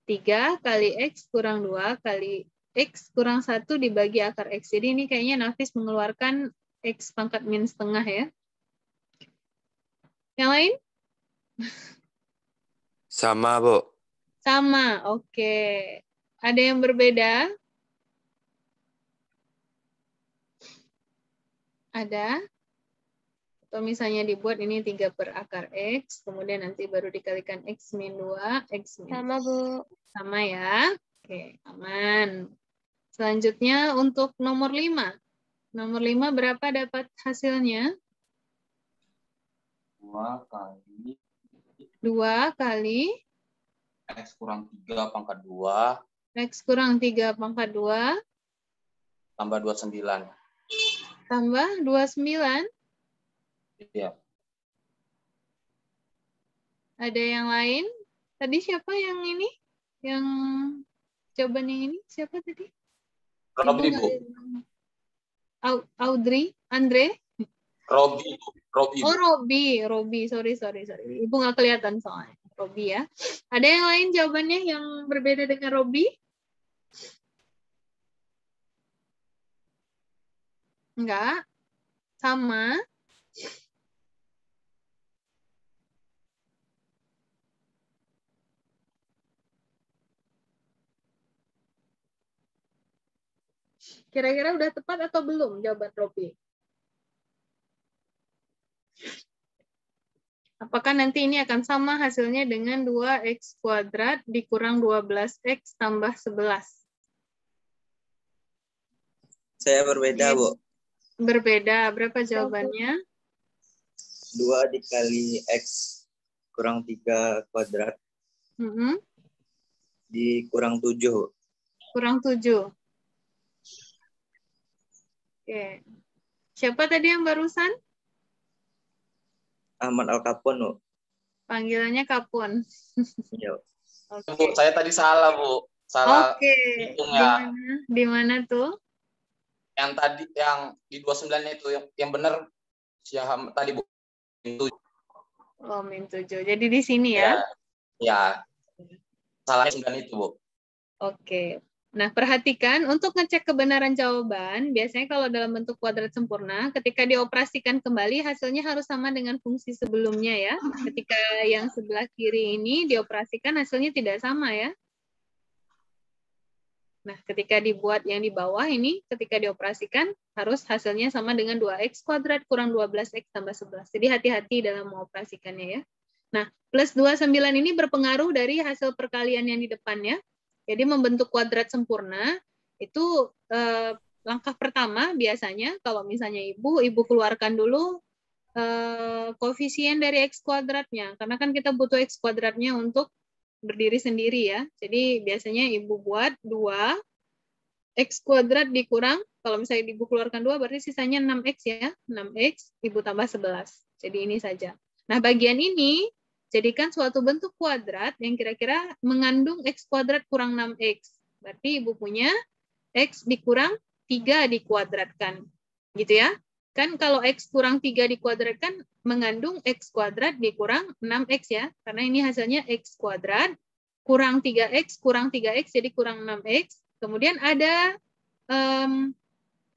3 kali X kurang 2 kali X kurang 1 dibagi akar X. Jadi ini kayaknya Nafis mengeluarkan X pangkat min setengah ya. Yang lain? Sama, Bu. Sama. Oke. Ada yang berbeda? Ada? Atau misalnya dibuat ini 3 per akar X, kemudian nanti baru dikalikan X min 2, X min Sama, Bu. sama ya. Oke, aman. Selanjutnya untuk nomor 5. Nomor 5 berapa dapat hasilnya? 2 kali 2 kali X kurang 3 pangkat 2 X kurang 3 pangkat 2 tambah 29. tambah 29. Iya. Ada yang lain? Tadi siapa yang ini? Yang jawaban yang ini? Siapa tadi? Robi, Bu. Audrey? Andre? Robi, Bu. Oh, Robi. Sorry. Ibu nggak kelihatan soalnya. Robi ya. Ada yang lain jawabannya yang berbeda dengan Robi? Enggak. Sama. Kira-kira udah tepat atau belum jawaban Robi? Apakah nanti ini akan sama hasilnya dengan 2x kuadrat dikurang 12x tambah 11? Saya berbeda, Bu. Berbeda. Berapa jawabannya? 2 dikali X kurang 3 kuadrat dikurang 7. Kurang 7. Oke. Siapa tadi yang barusan? Ahmad Al-Kapon, Bu. Panggilannya Kapon. Iya. Bu, saya tadi salah, Bu. Salah hitung ya. Di mana tuh? Yang tadi yang di 29 itu yang benar Syaham tadi, Bu. Oh, min 7. Jadi di sini ya? Ya. Salahnya 9 itu, Bu. Oke. Nah, perhatikan untuk ngecek kebenaran jawaban, biasanya kalau dalam bentuk kuadrat sempurna, ketika dioperasikan kembali, hasilnya harus sama dengan fungsi sebelumnya ya. Ketika yang sebelah kiri ini dioperasikan, hasilnya tidak sama ya. Nah, ketika dibuat yang di bawah ini, ketika dioperasikan, harus hasilnya sama dengan 2x kuadrat kurang 12x tambah 11. Jadi hati-hati dalam mengoperasikannya ya. Nah, plus 29 ini berpengaruh dari hasil perkalian yang di depannya. Jadi membentuk kuadrat sempurna, itu langkah pertama biasanya, kalau misalnya ibu keluarkan dulu koefisien dari x kuadratnya. Karena kan kita butuh x kuadratnya untuk berdiri sendiri ya. Jadi biasanya ibu buat 2 x kuadrat dikurang, kalau misalnya ibu keluarkan 2 berarti sisanya 6x ya. 6x ibu tambah 11. Jadi ini saja. Nah, bagian ini jadikan suatu bentuk kuadrat yang kira-kira mengandung x kuadrat kurang 6x. Berarti ibu punya x dikurang 3 dikuadratkan. Gitu ya. Kan kalau x kurang 3 dikuadratkan mengandung x kuadrat dikurang 6x ya. Karena ini hasilnya x kuadrat kurang 3x jadi kurang 6x. Kemudian ada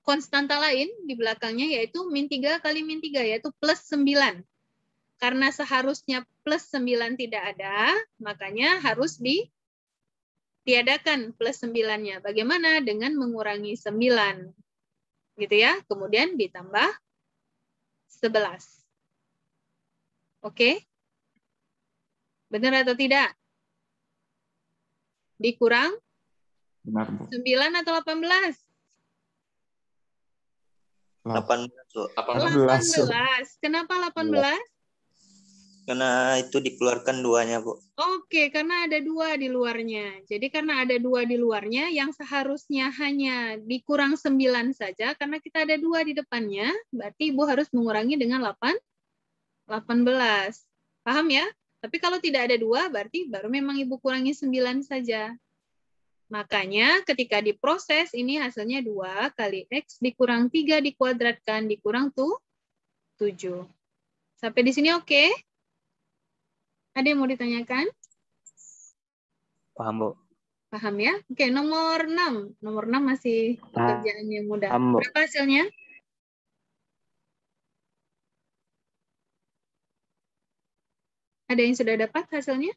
konstanta lain di belakangnya yaitu min 3 kali min 3 yaitu plus 9. Karena seharusnya plus 9 tidak ada, makanya harus ditiadakan plus 9-nya. Bagaimana? Dengan mengurangi 9. Gitu ya. Kemudian ditambah 11. Oke? Benar atau tidak? Dikurang? Benar, Bu. 9 atau 18? 18, Bu. 18. Kenapa 18? Karena itu dikeluarkan 2-nya, Bu. Oke, karena ada 2 di luarnya. Jadi karena ada 2 di luarnya, yang seharusnya hanya dikurang 9 saja, karena kita ada 2 di depannya, berarti ibu harus mengurangi dengan 18. Paham ya? Tapi kalau tidak ada 2, berarti baru memang ibu kurangi 9 saja. Makanya ketika diproses, ini hasilnya 2 kali X dikurang 3 dikuadratkan, dikurang 7. Sampai di sini oke? Ada yang mau ditanyakan? Paham, Bu. Paham ya? Oke, nomor 6. Nomor 6 masih pekerjaan yang mudah. Paham, Bu. Berapa hasilnya? Ada yang sudah dapat hasilnya?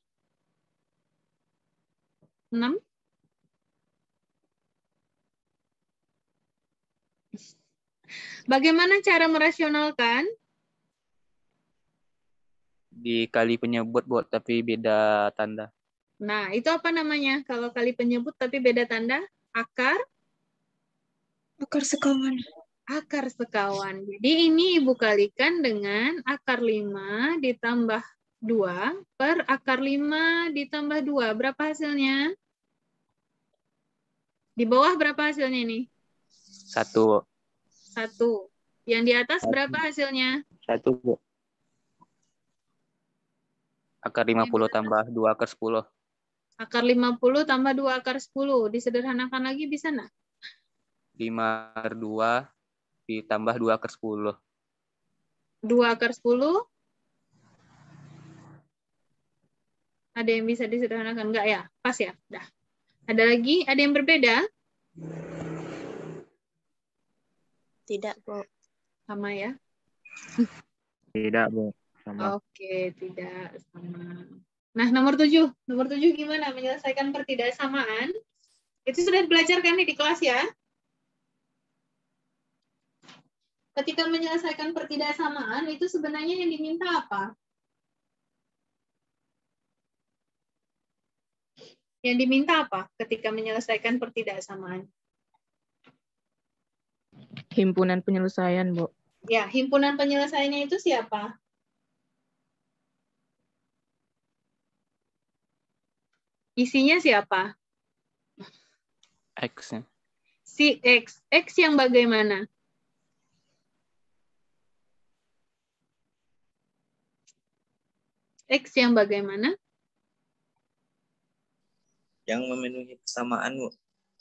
6? Bagaimana cara merasionalkan? Dikali penyebut, Bu, tapi beda tanda. Nah, itu apa namanya? Kalau kali penyebut tapi beda tanda? Akar? Akar sekawan. Akar sekawan. Jadi ini Ibu kalikan dengan akar 5 ditambah 2 per akar 5 ditambah 2. Berapa hasilnya? Di bawah berapa hasilnya ini? 1, Bu. 1. Yang di atas berapa hasilnya? 1, Bu. Akar 50 tambah 2 akar 10. Akar 50 tambah 2 akar 10. Disederhanakan lagi bisa nggak? 5 akar 2 ditambah 2 akar 10. 2 akar 10. Ada yang bisa disederhanakan nggak ya? Pas ya? Dah. Ada lagi? Ada yang berbeda? Tidak, Bu. Sama ya? Tidak, Bu. Sama. Oke, tidak sama. Nah, nomor 7. Nomor 7 gimana? Menyelesaikan pertidaksamaan. Itu sudah belajar kan nih di kelas ya? Ketika menyelesaikan pertidaksamaan, itu sebenarnya yang diminta apa? Yang diminta apa ketika menyelesaikan pertidaksamaan? Himpunan penyelesaian, Bu. Ya, himpunan penyelesaiannya itu siapa? Isinya siapa? X-nya. Si X. X yang bagaimana? X yang bagaimana? Yang memenuhi persamaan, Bu.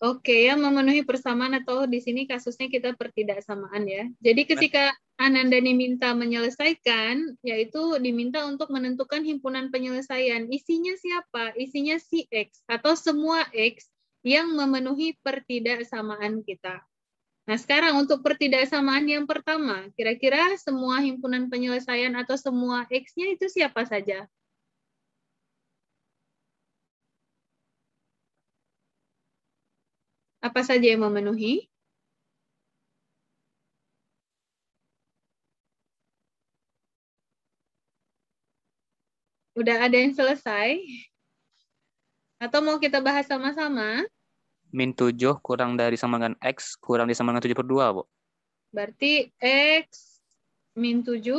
Oke, yang memenuhi persamaan atau di sini kasusnya kita pertidaksamaan ya. Jadi ketika Ananda diminta menyelesaikan, yaitu diminta untuk menentukan himpunan penyelesaian. Isinya siapa? Isinya si X atau semua X yang memenuhi pertidaksamaan kita. Nah, sekarang untuk pertidaksamaan yang pertama, kira-kira semua himpunan penyelesaian atau semua X-nya itu siapa saja? Apa saja yang memenuhi? Udah ada yang selesai? Atau mau kita bahas sama-sama? Min 7 kurang dari sama dengan X kurang dari sama dengan 7/2, Bu. Berarti X min 7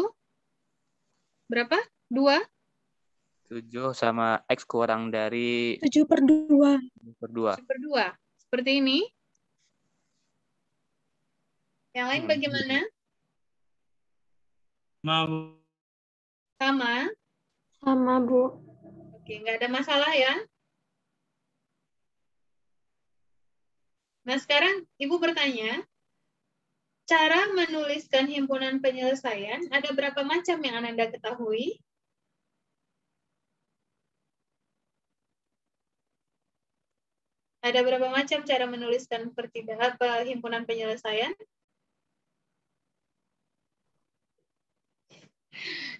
berapa? 2? 7 sama X kurang dari 7/2. 2/2. 7/2. Seperti ini. Yang lain bagaimana? Sama? Sama, Bu. Oke, nggak ada masalah ya? Nah, sekarang Ibu bertanya, cara menuliskan himpunan penyelesaian ada berapa macam yang Anda ketahui? Ada berapa macam cara menuliskan himpunan penyelesaian?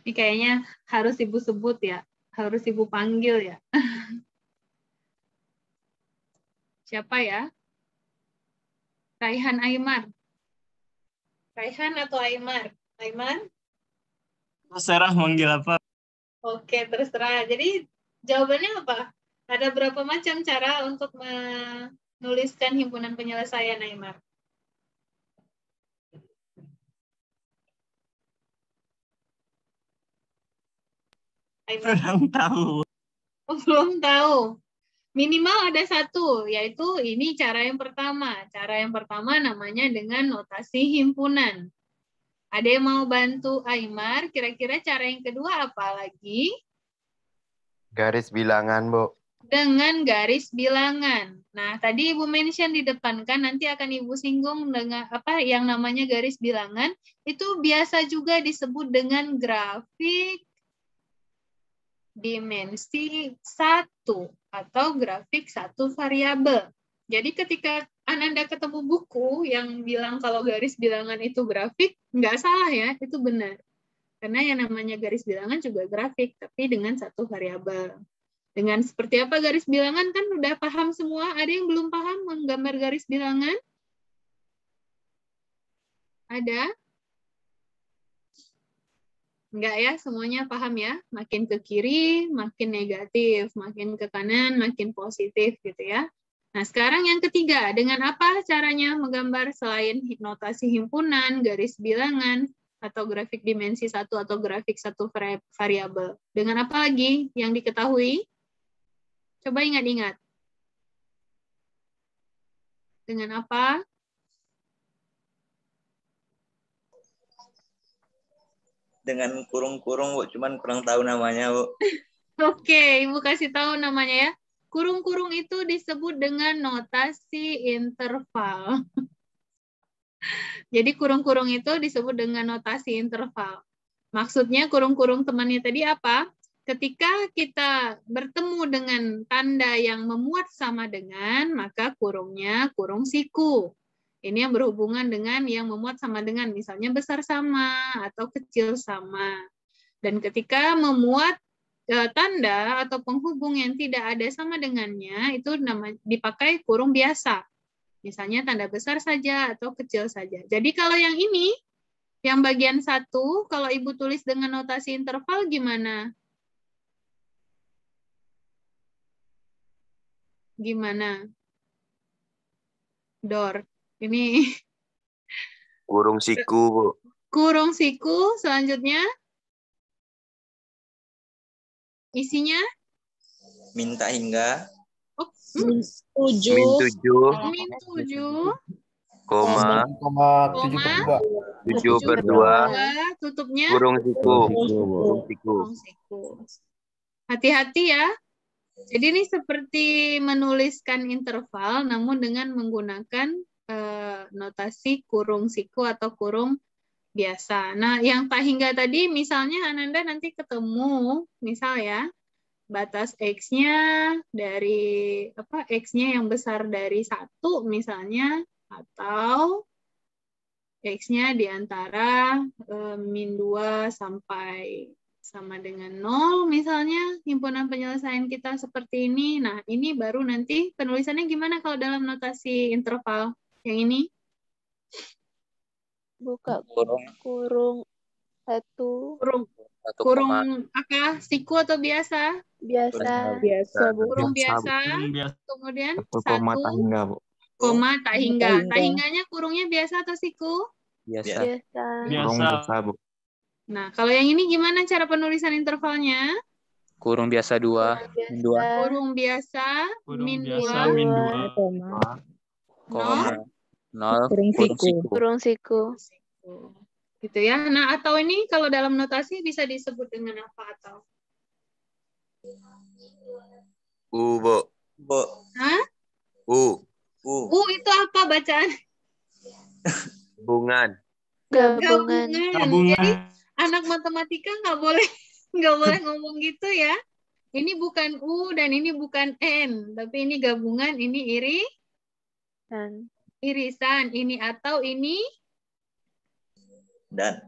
Ini kayaknya harus Ibu sebut ya, harus Ibu panggil ya. Siapa ya? Raihan Aymar. Raihan atau Aymar? Aymar? Terserah manggil apa. Oke, terserah. Jadi jawabannya apa? Ada berapa macam cara untuk menuliskan himpunan penyelesaian, Aymar? Kurang tahu. Belum tahu. Minimal ada satu, yaitu ini cara yang pertama. Cara yang pertama namanya dengan notasi himpunan. Ada yang mau bantu Aymar? Kira-kira cara yang kedua apa lagi? Garis bilangan, Bu. Dengan garis bilangan. Nah, tadi Ibu mention di depan kan, nanti akan Ibu singgung dengan apa yang namanya garis bilangan. Itu biasa juga disebut dengan grafik dimensi 1 atau grafik satu variabel. Jadi ketika Ananda ketemu buku yang bilang kalau garis bilangan itu grafik, nggak salah ya, itu benar. Karena yang namanya garis bilangan juga grafik, tapi dengan satu variabel. Dengan seperti apa garis bilangan kan udah paham semua. Ada yang belum paham menggambar garis bilangan? Ada? Enggak ya, semuanya paham ya? Makin ke kiri, makin negatif. Makin ke kanan, makin positif gitu ya. Nah, sekarang yang ketiga. Dengan apa caranya menggambar selain notasi himpunan, garis bilangan, atau grafik dimensi 1 atau grafik satu variabel? Dengan apa lagi yang diketahui? Coba ingat-ingat. Dengan apa? Dengan kurung-kurung, Bu. Cuman kurang tahu namanya, Bu. Oke, Ibu kasih tahu namanya ya. Kurung-kurung itu disebut dengan notasi interval. Jadi kurung-kurung itu disebut dengan notasi interval. Maksudnya kurung-kurung temannya tadi apa? Ketika kita bertemu dengan tanda yang memuat sama dengan, maka kurungnya kurung siku. Ini yang berhubungan dengan yang memuat sama dengan, misalnya besar sama atau kecil sama. Dan ketika memuat tanda atau penghubung yang tidak ada sama dengannya, itu dipakai kurung biasa. Misalnya tanda besar saja atau kecil saja. Jadi kalau yang ini, yang bagian 1, kalau Ibu tulis dengan notasi interval gimana? Gimana? Dor. Ini Kurung siku, Bu. kurung siku, selanjutnya isinya Minta hingga. Min 7, min 7, koma 7/2, tutupnya kurung siku. Kurung siku. kurung siku. Hati-hati ya. Jadi ini seperti menuliskan interval, namun dengan menggunakan notasi kurung siku atau kurung biasa. Nah, yang tak hingga tadi, misalnya Ananda nanti ketemu, misal ya, batas X-nya dari X-nya yang besar dari 1 misalnya, atau X-nya di antara min 2 sampai sama dengan 0 misalnya, himpunan penyelesaian kita seperti ini. Nah, ini baru nanti penulisannya gimana kalau dalam notasi interval yang ini? Buka Kurung kurung 1 Kurung apa? Siku atau biasa? biasa. Kurung biasa. Kemudian 1 hingga, Bu. koma tak hingga. Tak hingganya kurungnya biasa atau siku? biasa. Kurung biasa, Bu. Nah, kalau yang ini gimana cara penulisan intervalnya? Kurung biasa 2, min 2, Kurung biasa, min 2, koma 0, Kurung siku. gitu ya. Nah, atau ini kalau dalam notasi bisa disebut dengan apa atau? Bu. Hah? U. Itu apa bacaan? Gabungan. Gabungan. Jadi anak matematika nggak boleh ngomong gitu ya. Ini bukan U dan ini bukan N, tapi ini gabungan, ini irisan, ini atau ini dan.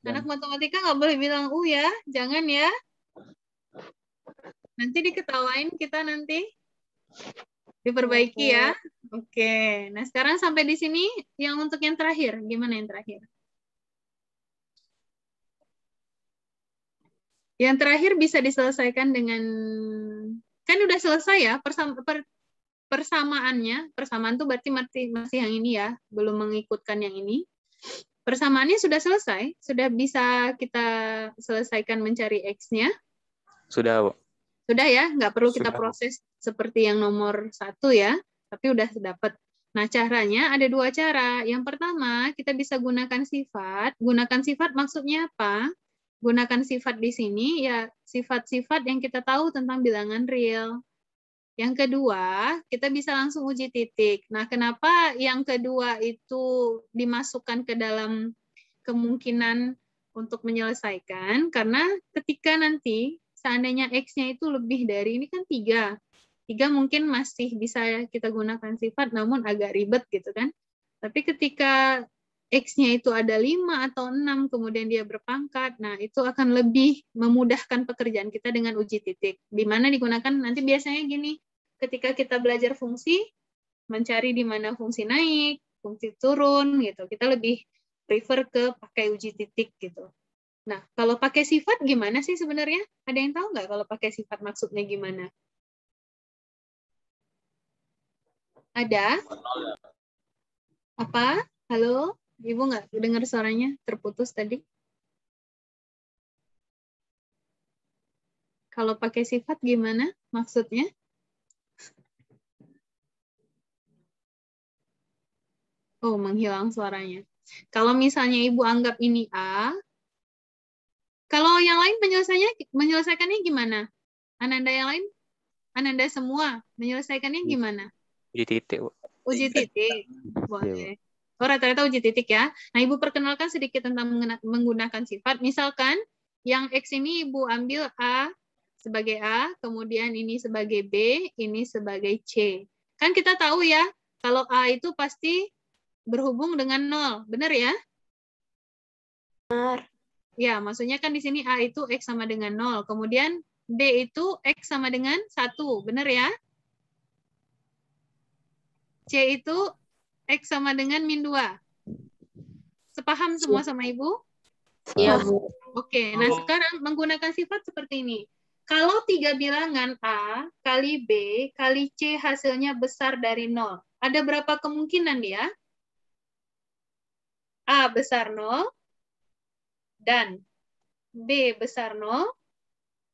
Anak matematika nggak boleh bilang U ya, jangan ya. Nanti diketawain kita nanti. Diperbaiki ya. Oke. Nah, sekarang sampai di sini yang untuk yang terakhir. Gimana yang terakhir? Yang terakhir bisa diselesaikan dengan, kan udah selesai ya persamaannya. Persamaan tuh berarti masih yang ini ya, belum mengikutkan yang ini. Persamaannya sudah selesai, sudah bisa kita selesaikan mencari X-nya. Sudah, Bu. Sudah ya, nggak perlu kita proses seperti yang nomor 1 ya, tapi udah dapat. Nah, caranya ada 2 cara. Yang pertama, kita bisa gunakan sifat. Gunakan sifat maksudnya apa? Gunakan sifat di sini ya sifat-sifat yang kita tahu tentang bilangan real. Yang kedua, kita bisa langsung uji titik. Nah, kenapa yang kedua itu dimasukkan ke dalam kemungkinan untuk menyelesaikan? Karena ketika nanti seandainya X-nya itu lebih dari, ini kan 3. 3 mungkin masih bisa kita gunakan sifat, namun agak ribet gitu kan. Tapi ketika X-nya itu ada 5 atau 6, kemudian dia berpangkat, nah itu akan lebih memudahkan pekerjaan kita dengan uji titik. Di mana digunakan nanti biasanya gini, ketika kita belajar fungsi, mencari di mana fungsi naik, fungsi turun, gitu. Kita lebih prefer ke pakai uji titik gitu. Nah, kalau pakai sifat gimana sih sebenarnya? Ada yang tahu nggak kalau pakai sifat maksudnya gimana? Ada? Apa? Halo? Ibu nggak dengar suaranya? Terputus tadi. Kalau pakai sifat gimana maksudnya? Oh, menghilang suaranya. Kalau misalnya Ibu anggap ini A, kalau yang lain menyelesaikannya gimana? Ananda yang lain? Ananda semua menyelesaikannya gimana? Uji titik, Bu. Uji titik. Boleh. Oh, rata-rata uji titik ya. Nah, Ibu perkenalkan sedikit tentang menggunakan sifat. Misalkan yang X ini Ibu ambil A sebagai A, kemudian ini sebagai B, ini sebagai C. Kan kita tahu ya, kalau A itu pasti berhubung dengan 0. Benar ya? Benar. Ya, maksudnya kan di sini A itu X sama dengan 0. Kemudian B itu X sama dengan 1. Benar ya? C itu X sama dengan min 2. Sepaham semua sama Ibu? Iya, Bu. Oke, nah sekarang menggunakan sifat seperti ini. Kalau 3 bilangan A kali B kali C hasilnya besar dari 0. Ada berapa kemungkinan dia? A besar 0, dan B besar 0,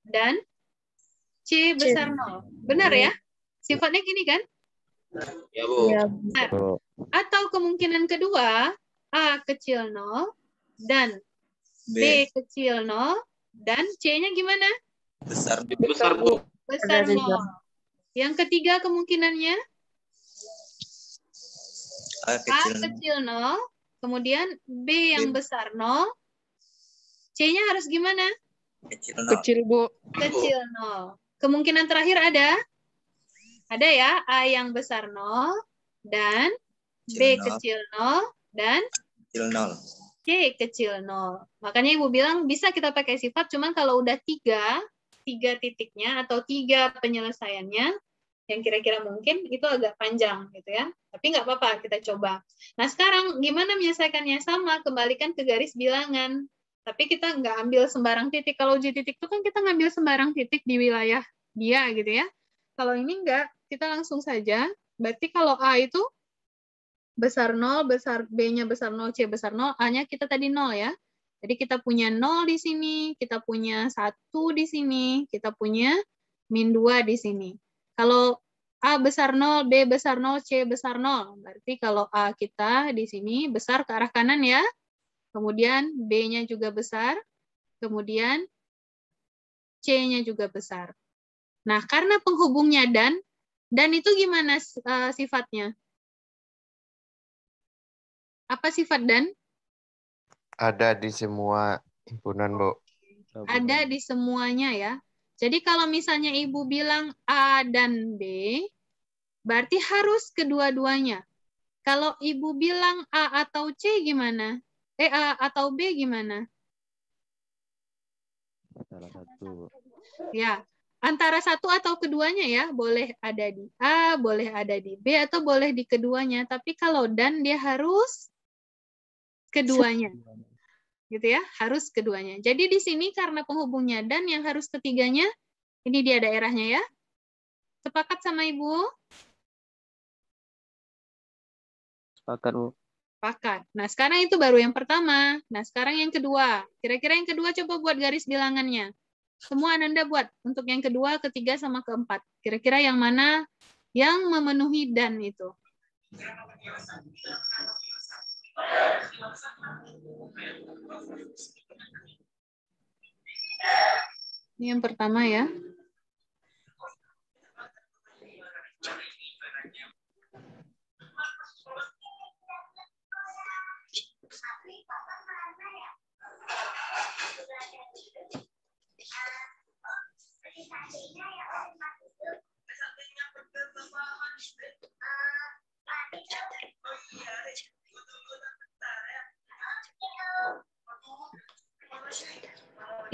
dan C besar 0. Benar ya? Sifatnya gini kan? Ya, Bu. Benar. Atau kemungkinan kedua, A kecil 0, dan B kecil 0, dan C-nya gimana? Besar. Besar, Bu. Besar 0. Yang ketiga kemungkinannya, A A kecil 0, kemudian B yang besar 0, C-nya harus gimana? Kecil 0. Kecil, Bu. Kecil 0. Kemungkinan terakhir ada? Ada ya, A yang besar 0, dan B kecil 0, dan Kecil 0. C kecil 0. Makanya Ibu bilang bisa kita pakai sifat, cuman kalau udah tiga titiknya atau 3 penyelesaiannya, yang kira-kira mungkin itu agak panjang gitu ya. Tapi nggak apa-apa, kita coba. Nah sekarang gimana menyelesaikannya? Sama, kembalikan ke garis bilangan. Tapi kita nggak ambil sembarang titik. Kalau uji titik itu kan kita ngambil sembarang titik di wilayah dia gitu ya. Kalau ini nggak, kita langsung saja. Berarti kalau A itu besar 0, besar B-nya besar 0, C besar 0, A-nya kita tadi 0 ya. Jadi kita punya 0 di sini, kita punya 1 di sini, kita punya min 2 di sini. Kalau A besar 0, B besar 0, C besar 0. Berarti kalau A kita di sini besar ke arah kanan ya. Kemudian B-nya juga besar. Kemudian C-nya juga besar. Nah, karena penghubungnya dan itu gimana sifatnya? Apa sifat dan? Ada di semua himpunan, Bu. Ada di semuanya ya. Jadi kalau misalnya Ibu bilang A dan B, berarti harus kedua-duanya. Kalau Ibu bilang A atau C gimana? A atau B gimana? Salah satu. Ya, antara satu atau keduanya ya. Boleh ada di A, boleh ada di B, atau boleh di keduanya. Tapi kalau dan dia harus keduanya. Gitu ya, harus keduanya. Jadi di sini karena penghubungnya dan yang harus ketiganya, ini dia daerahnya ya. Sepakat sama Ibu? Sepakat, Bu. Sepakat. Nah, sekarang itu baru yang pertama. Nah, sekarang yang kedua. Kira-kira yang kedua coba buat garis bilangannya. Semua Ananda buat untuk yang kedua, ketiga, sama keempat. Kira-kira yang mana yang memenuhi dan itu? Ini yang pertama ya.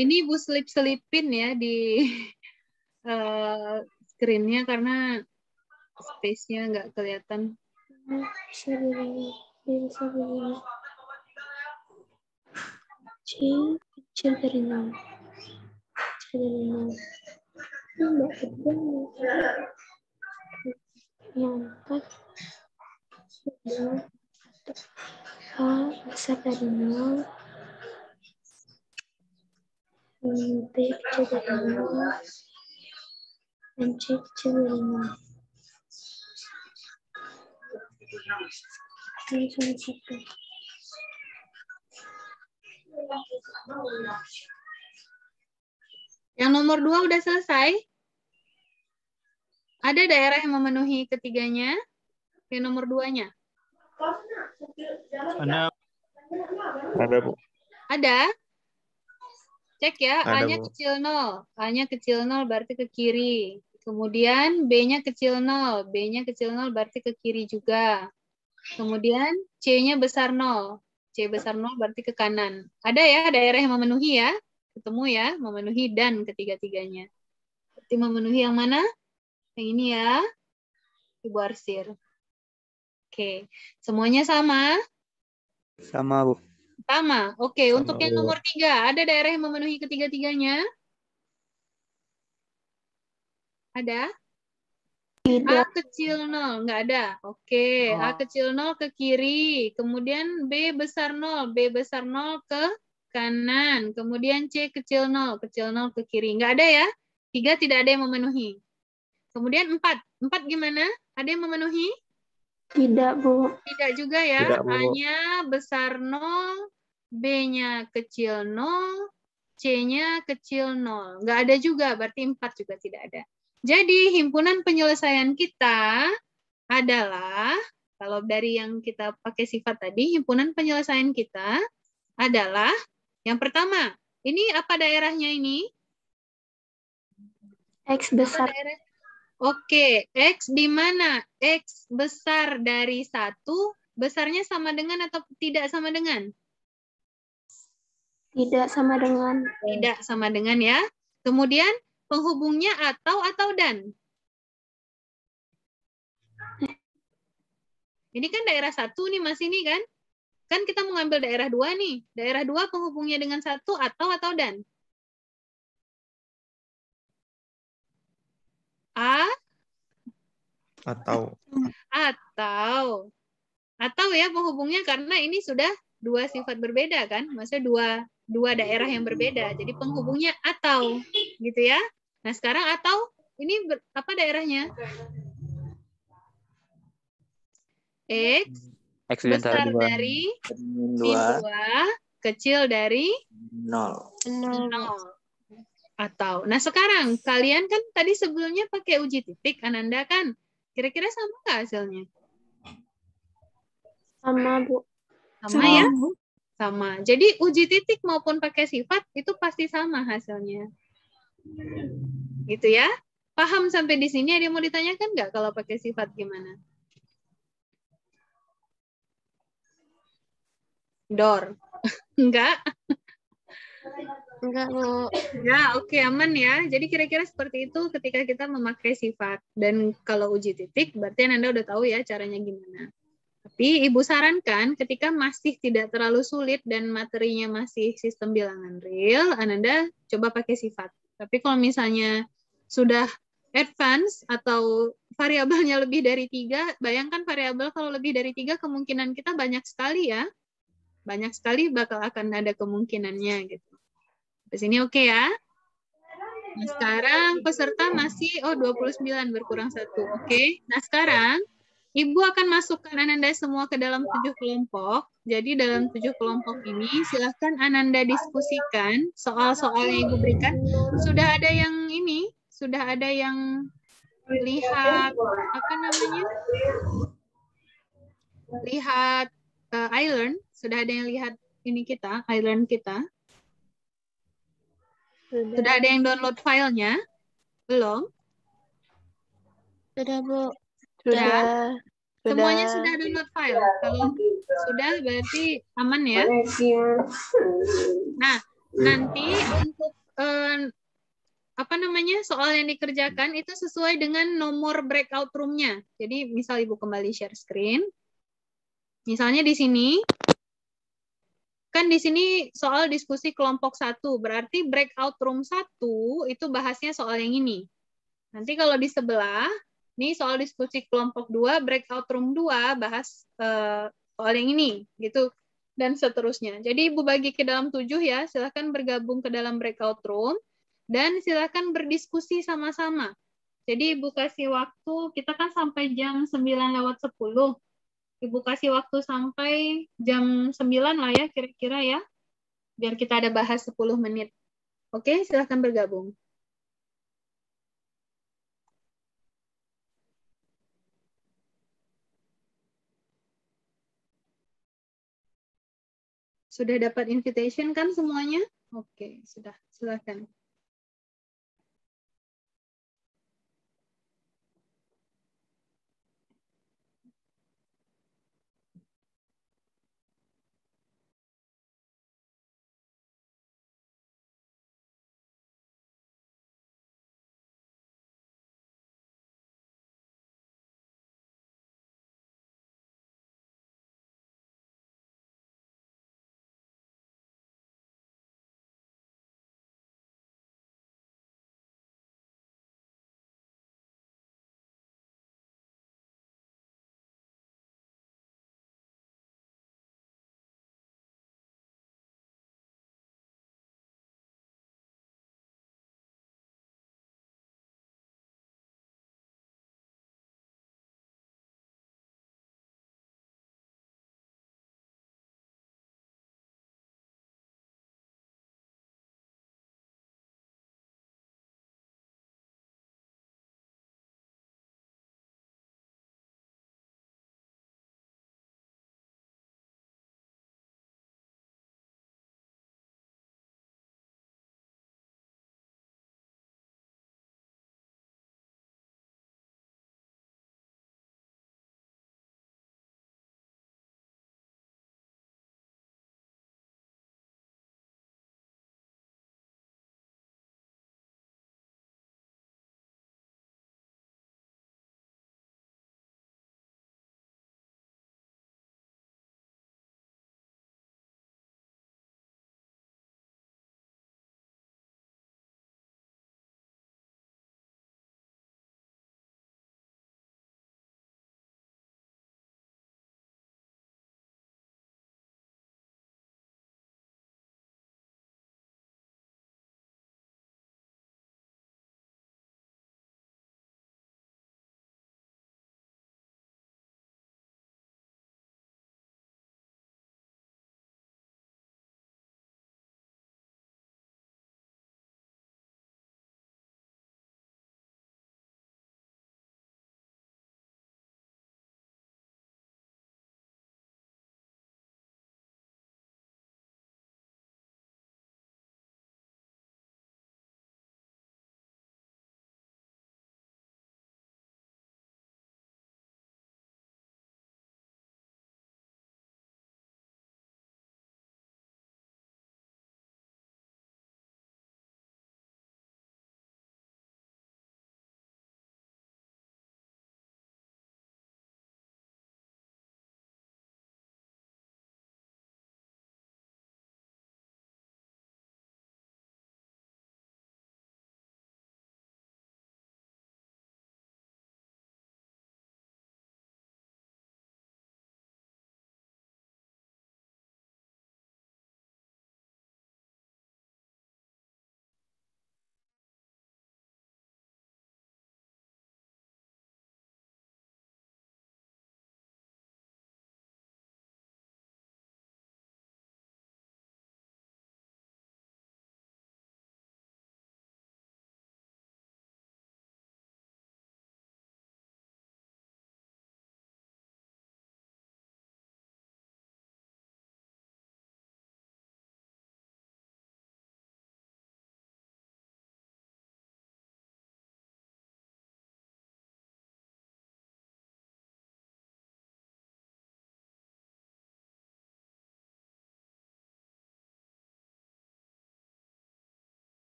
Ini Ibu selip-selipin ya di screen-nya karena space-nya nggak kelihatan. Bisa begini, bisa begini. C kecil dari 0. Kecil dari 0. Enggak ketemu. Yang 4 A besar dari 0. B kecil dari 0. Dan C kecil dari 0. Ini cuma 1. Yang nomor 2 udah selesai? Ada daerah yang memenuhi ketiganya? Yang nomor 2-nya? Ada, Bu. Ada? Cek ya, Ada, A-nya Bu. kecil 0. A-nya kecil 0 berarti ke kiri. Kemudian B-nya kecil 0. B-nya kecil 0 berarti ke kiri juga. Kemudian C-nya besar 0. C besar 0 berarti ke kanan. Ada ya daerah yang memenuhi ya? Ketemu ya, memenuhi dan ketiga-tiganya. Berarti memenuhi yang mana? Yang ini ya, Ibu Arsir. Oke, semuanya sama? Sama, Bu. Sama. Oke, Sama, untuk yang Bu. nomor 3, ada daerah yang memenuhi ketiga-tiganya? Ada? A kecil 0, nggak ada. Oke, A kecil 0 ke kiri. Kemudian B besar 0. B besar 0 ke kanan. Kemudian C kecil 0 ke kiri. Nggak ada ya? 3 tidak ada yang memenuhi. Kemudian 4. 4 gimana? Ada yang memenuhi? Tidak, Bu. Tidak juga ya. Tidak, Bu. A-nya besar 0, B-nya kecil 0, C-nya kecil 0. Nggak ada juga, berarti 4 juga tidak ada. Jadi himpunan penyelesaian kita adalah, kalau dari yang kita pakai sifat tadi, himpunan penyelesaian kita adalah, yang pertama, ini apa daerahnya ini? X besar. Apa daerah? Oke, X di mana? X besar dari 1, besarnya sama dengan atau tidak sama dengan? Tidak sama dengan. Tidak sama dengan ya. Kemudian penghubungnya atau dan. Ini kan daerah 1 nih Mas ini kan? Kan kita mau ngambil daerah 2 nih. Daerah 2 penghubungnya dengan 1 atau dan. Atau ya penghubungnya karena ini sudah 2 sifat berbeda kan? Maksudnya dua daerah yang berbeda. Jadi penghubungnya atau gitu ya. Nah, sekarang atau ini apa daerahnya? X besar dari min 2, kecil dari 0. Atau. Nah, sekarang kalian kan tadi sebelumnya pakai uji titik Ananda kan? Kira-kira sama nggak hasilnya? Sama, Bu. Sama ya? Sama. Jadi uji titik maupun pakai sifat itu pasti sama hasilnya. Gitu ya. Paham sampai di sini? Ada yang mau ditanyakan nggak kalau pakai sifat gimana? Dor. Enggak? Enggak, Bu. Ya, oke, aman ya. Jadi kira-kira seperti itu ketika kita memakai sifat. Dan kalau uji titik, berarti Anda udah tahu ya caranya gimana. Tapi Ibu sarankan ketika masih tidak terlalu sulit dan materinya masih sistem bilangan real, Anda coba pakai sifat. Tapi kalau misalnya sudah advance atau variabelnya lebih dari 3, bayangkan variabel kalau lebih dari 3 kemungkinan kita banyak sekali ya. Banyak sekali bakal akan ada kemungkinannya gitu. Di sini oke ya. Nah, sekarang peserta masih 29 berkurang 1. Oke. Nah, sekarang Ibu akan masukkan Ananda semua ke dalam 7 kelompok. Jadi dalam 7 kelompok ini silahkan Ananda diskusikan soal-soal yang Ibu berikan. Sudah ada yang ini, sudah ada yang lihat apa namanya? Lihat iLearn, sudah ada yang lihat ini kita, iLearn kita. Sudah ada yang download filenya? Belum? Sudah, Bu. Sudah. Semuanya sudah download file. Kalau sudah berarti aman ya. Nah, nanti untuk apa namanya soal yang dikerjakan itu sesuai dengan nomor breakout room-nya. Jadi misal Ibu kembali share screen. Misalnya di sini. kan di sini soal diskusi kelompok 1, berarti breakout room 1 itu bahasnya soal yang ini. Nanti kalau di sebelah, nih soal diskusi kelompok 2, breakout room 2 bahas soal yang ini, gitu. Dan seterusnya. Jadi Ibu bagi ke dalam 7 ya, silahkan bergabung ke dalam breakout room, dan silahkan berdiskusi sama-sama. Jadi Ibu kasih waktu, kita kan sampai jam 9:10. Ibu kasih waktu sampai jam 9 lah ya, kira-kira ya. Biar kita ada bahas 10 menit. Oke, silahkan bergabung. Sudah dapat invitation kan semuanya? Oke, sudah. Silahkan.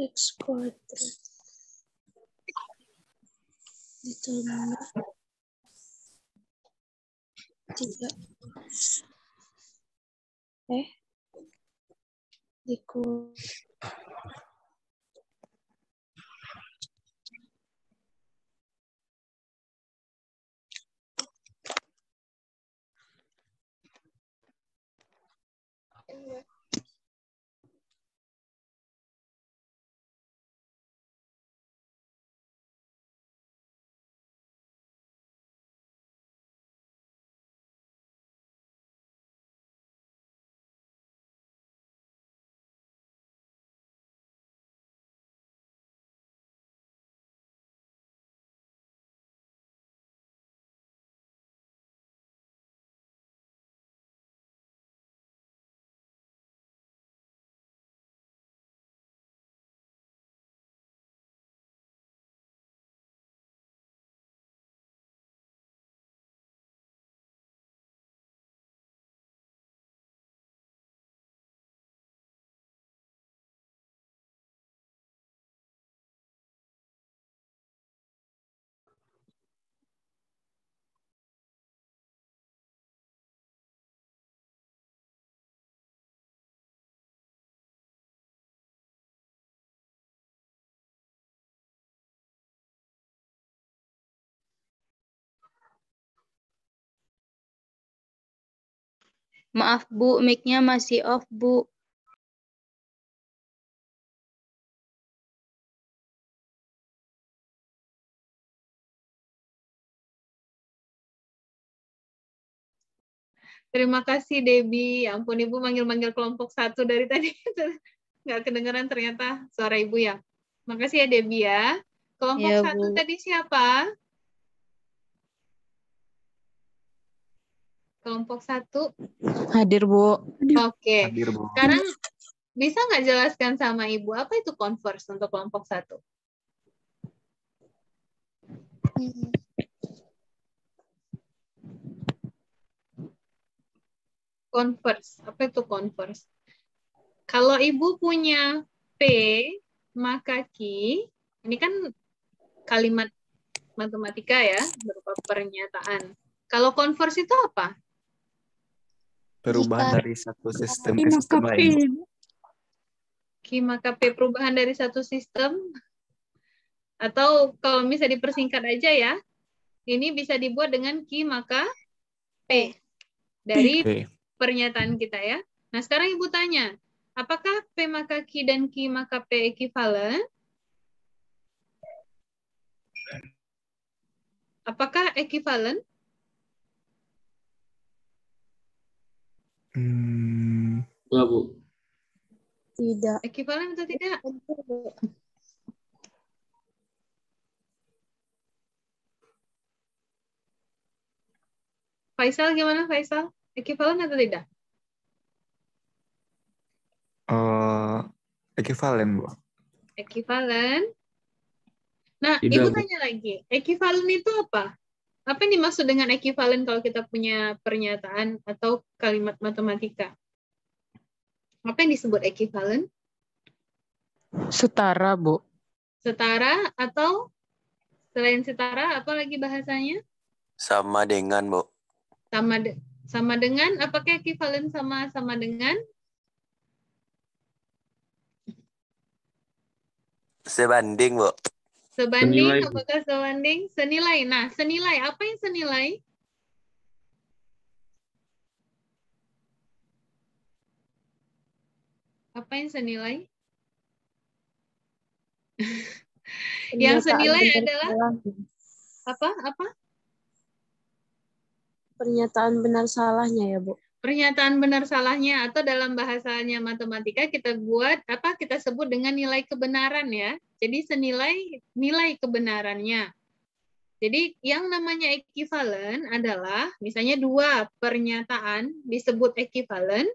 X kuadrat ditambah 3 dikurangi Maaf Bu, mic-nya masih off Bu. Terima kasih Debbie. Ya ampun Ibu manggil-manggil kelompok 1 dari tadi. Nggak kedengeran ternyata suara Ibu ya. Makasih ya Debbie ya. Kelompok Iya, 1 Bu. tadi siapa? Kelompok 1. Hadir, Bu. Oke. Hadir, Bu. Sekarang bisa nggak jelaskan sama Ibu apa itu Converse untuk kelompok 1? Converse. Apa itu converse? Kalau Ibu punya P, maka Q, ini kan kalimat matematika ya, berupa pernyataan. Kalau converse itu apa? Perubahan dari satu sistem ke sistem lain. Q maka P perubahan dari satu sistem. Atau kalau bisa dipersingkat aja ya, ini bisa dibuat dengan Q maka P. Dari pernyataan kita ya. Nah sekarang Ibu tanya, apakah P maka Q dan Q maka P ekivalen? Apakah ekivalen? Enggak, Bu. tidak. Ekivalen atau tidak? Faisal gimana Faisal? Ekivalen atau tidak? Ekivalen, Bu. Ekivalen. Nah, Tidak, Ibu Bu. tanya lagi, ekivalen itu apa? Apa yang dimaksud dengan ekivalen kalau kita punya pernyataan atau kalimat matematika? Apa yang disebut ekivalen? Setara, Bu. Setara atau selain setara, apa lagi bahasanya? Sama dengan, Bu. Sama dengan, apakah ekivalen sama dengan? Sebanding, Bu. Sebanding, Senilai, Bu. apakah sebanding? Senilai. Nah, senilai, apa yang senilai? Apa yang senilai? Yang senilai adalah apa? Pernyataan benar salahnya ya, Bu. Pernyataan benar salahnya atau dalam bahasanya matematika kita buat apa kita sebut dengan nilai kebenaran ya. Jadi senilai nilai kebenarannya. Jadi yang namanya ekivalen adalah misalnya dua pernyataan disebut ekivalen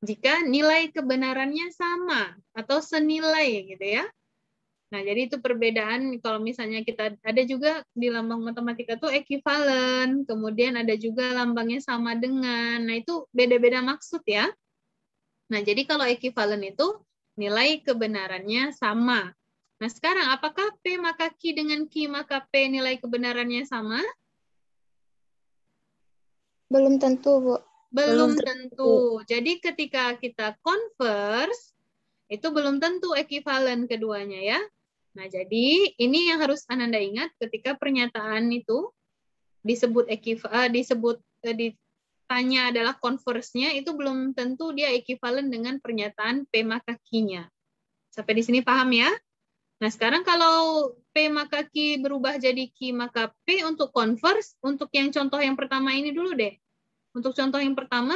jika nilai kebenarannya sama atau senilai gitu ya. Nah, jadi itu perbedaan kalau misalnya kita ada juga di lambang matematika tuh ekivalen, kemudian ada juga lambangnya sama dengan. Nah, itu beda-beda maksud ya. Nah, jadi kalau ekivalen itu Nilai kebenarannya sama. Nah, sekarang apakah P maka Q dengan Q maka P nilai kebenarannya sama? Belum tentu, Bu. Belum tentu. Jadi ketika kita converse, itu belum tentu ekivalen keduanya ya. Nah, jadi ini yang harus Ananda ingat ketika pernyataan itu ditanya adalah converse-nya, itu belum tentu dia ekivalen dengan pernyataan P maka Q-nya. Sampai di sini paham ya? Nah, sekarang kalau P maka Q berubah jadi Q maka P untuk converse, untuk yang contoh yang pertama ini dulu deh. Untuk contoh yang pertama,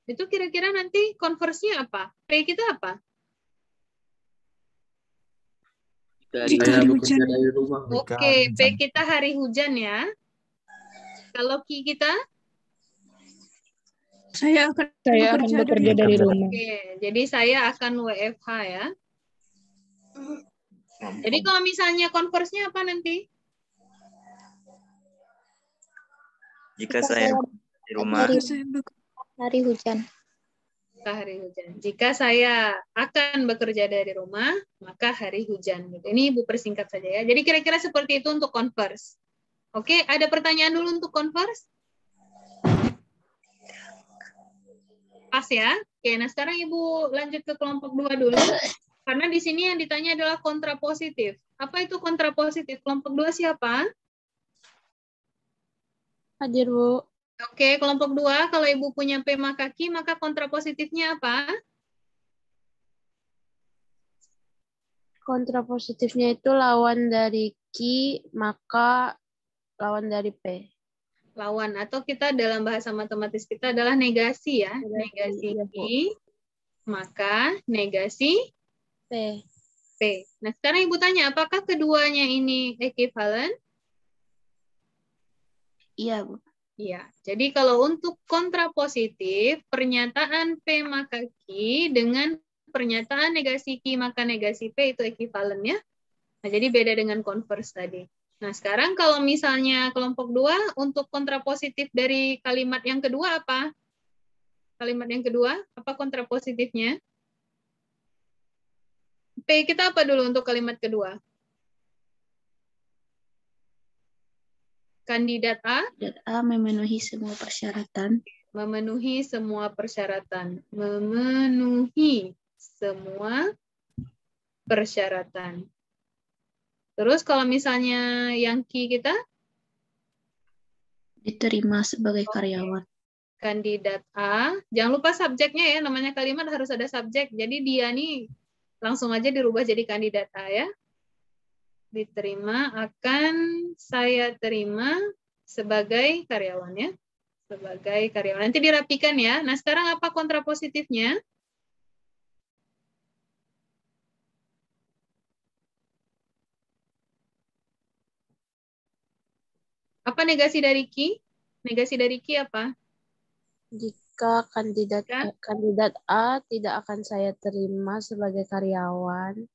itu kira-kira nanti converse-nya apa? P kita apa? Saya bekerja dari rumah. Oke, P kita hari hujan ya. Kalau Q kita? Saya akan bekerja dari rumah. Oke, jadi saya akan WFH ya. Jadi kalau misalnya converse-nya apa nanti? Jika saya di rumah. Hari hujan. Hari hujan. Jika saya akan bekerja dari rumah, maka hari hujan. Ini Ibu persingkat saja ya. Jadi kira-kira seperti itu untuk converse. Oke, ada pertanyaan dulu untuk converse? Pas ya. Oke, nah sekarang Ibu lanjut ke kelompok 2 dulu. Karena di sini yang ditanya adalah kontrapositif. Apa itu kontrapositif? Kelompok 2 siapa? Hadir, Bu. Oke, kelompok 2, kalau Ibu punya P maka Q, maka kontrapositifnya apa? Kontrapositifnya itu lawan dari Q, maka lawan dari P. Lawan, atau kita dalam bahasa matematis kita adalah negasi ya. Negasi Q, maka negasi P. Nah, sekarang Ibu tanya, apakah keduanya ini ekivalen? Iya, Bu. Iya, jadi kalau untuk kontrapositif, pernyataan P maka Q dengan pernyataan negasi Q maka negasi P itu ekivalen ya. Nah, jadi beda dengan converse tadi. Nah, sekarang kalau misalnya kelompok 2, untuk kontrapositif dari kalimat yang kedua apa? Kalimat yang kedua, apa kontrapositifnya? P kita apa dulu untuk kalimat kedua? Kandidat A? Kandidat A memenuhi semua persyaratan. Memenuhi semua persyaratan. Memenuhi semua persyaratan. Terus kalau misalnya yang Q kita? Diterima sebagai karyawan. Kandidat A. Jangan lupa subjeknya ya, namanya kalimat harus ada subjek. Jadi dia nih langsung aja dirubah jadi kandidat A ya. Diterima, akan saya terima sebagai karyawan ya. Sebagai karyawan. Nanti dirapikan ya. Nah, sekarang apa kontrapositifnya? Apa negasi dari Q? Negasi dari Q apa? Jika kandidat A tidak akan saya terima sebagai karyawan,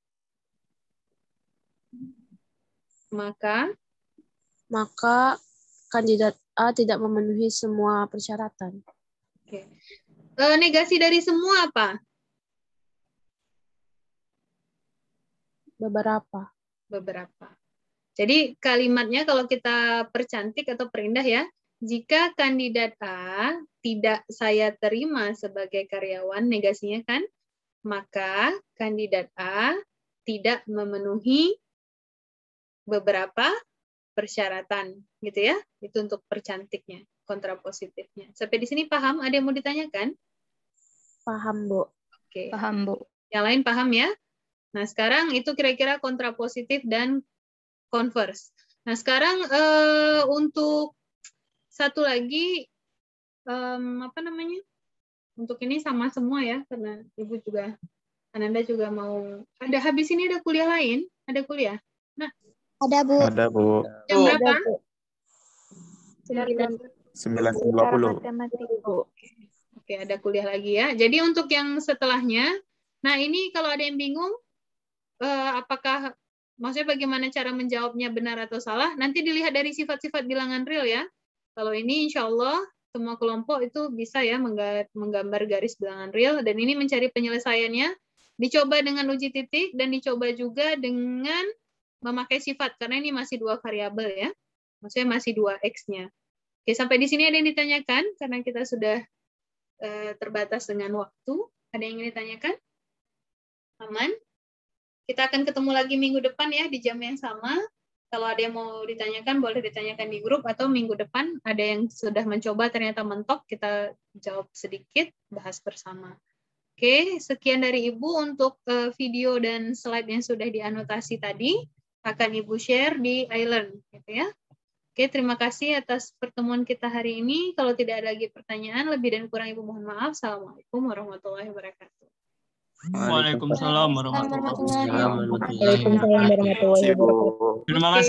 maka kandidat A tidak memenuhi semua persyaratan. Oke. Negasi dari semua apa? Beberapa. Jadi kalimatnya kalau kita percantik atau perindah ya, jika kandidat A tidak saya terima sebagai karyawan, negasinya kan, maka kandidat A tidak memenuhi beberapa persyaratan, gitu ya. Itu untuk percantiknya, kontrapositifnya. Sampai di sini paham? Ada yang mau ditanyakan? Paham, Bu. Oke. Paham, Bu. Yang lain paham ya? Nah, sekarang itu kira-kira kontrapositif dan converse. Nah, sekarang untuk satu lagi, apa namanya? Untuk ini sama semua ya, karena Ibu juga, Ananda juga mau, habis ini ada kuliah lain? Ada kuliah? Nah, ada, Bu. Ada, Bu. Jam berapa? 9.20. Oke, ada kuliah lagi ya. Jadi untuk yang setelahnya, nah ini kalau ada yang bingung, apakah, maksudnya bagaimana cara menjawabnya benar atau salah, nanti dilihat dari sifat-sifat bilangan real ya. Kalau ini insya Allah semua kelompok itu bisa ya menggambar garis bilangan real, dan ini mencari penyelesaiannya Dicoba dengan uji titik dan dicoba juga dengan memakai sifat karena ini masih 2 variabel ya. Maksudnya masih 2 X-nya. Oke, sampai di sini ada yang ditanyakan karena kita sudah terbatas dengan waktu. Ada yang ingin ditanyakan? Aman? Kita akan ketemu lagi minggu depan ya di jam yang sama. Kalau ada yang mau ditanyakan, boleh ditanyakan di grup, atau minggu depan ada yang sudah mencoba ternyata mentok, kita jawab sedikit, bahas bersama. Oke, sekian dari Ibu untuk video dan slide yang sudah dianotasi tadi, akan Ibu share di iLearn, gitu ya. Oke, terima kasih atas pertemuan kita hari ini. Kalau tidak ada lagi pertanyaan, lebih dan kurang Ibu mohon maaf. Assalamualaikum warahmatullahi wabarakatuh. Waalaikumsalam warahmatullahi wabarakatuh. Waalaikumsalam warahmatullahi wabarakatuh. Terima kasih.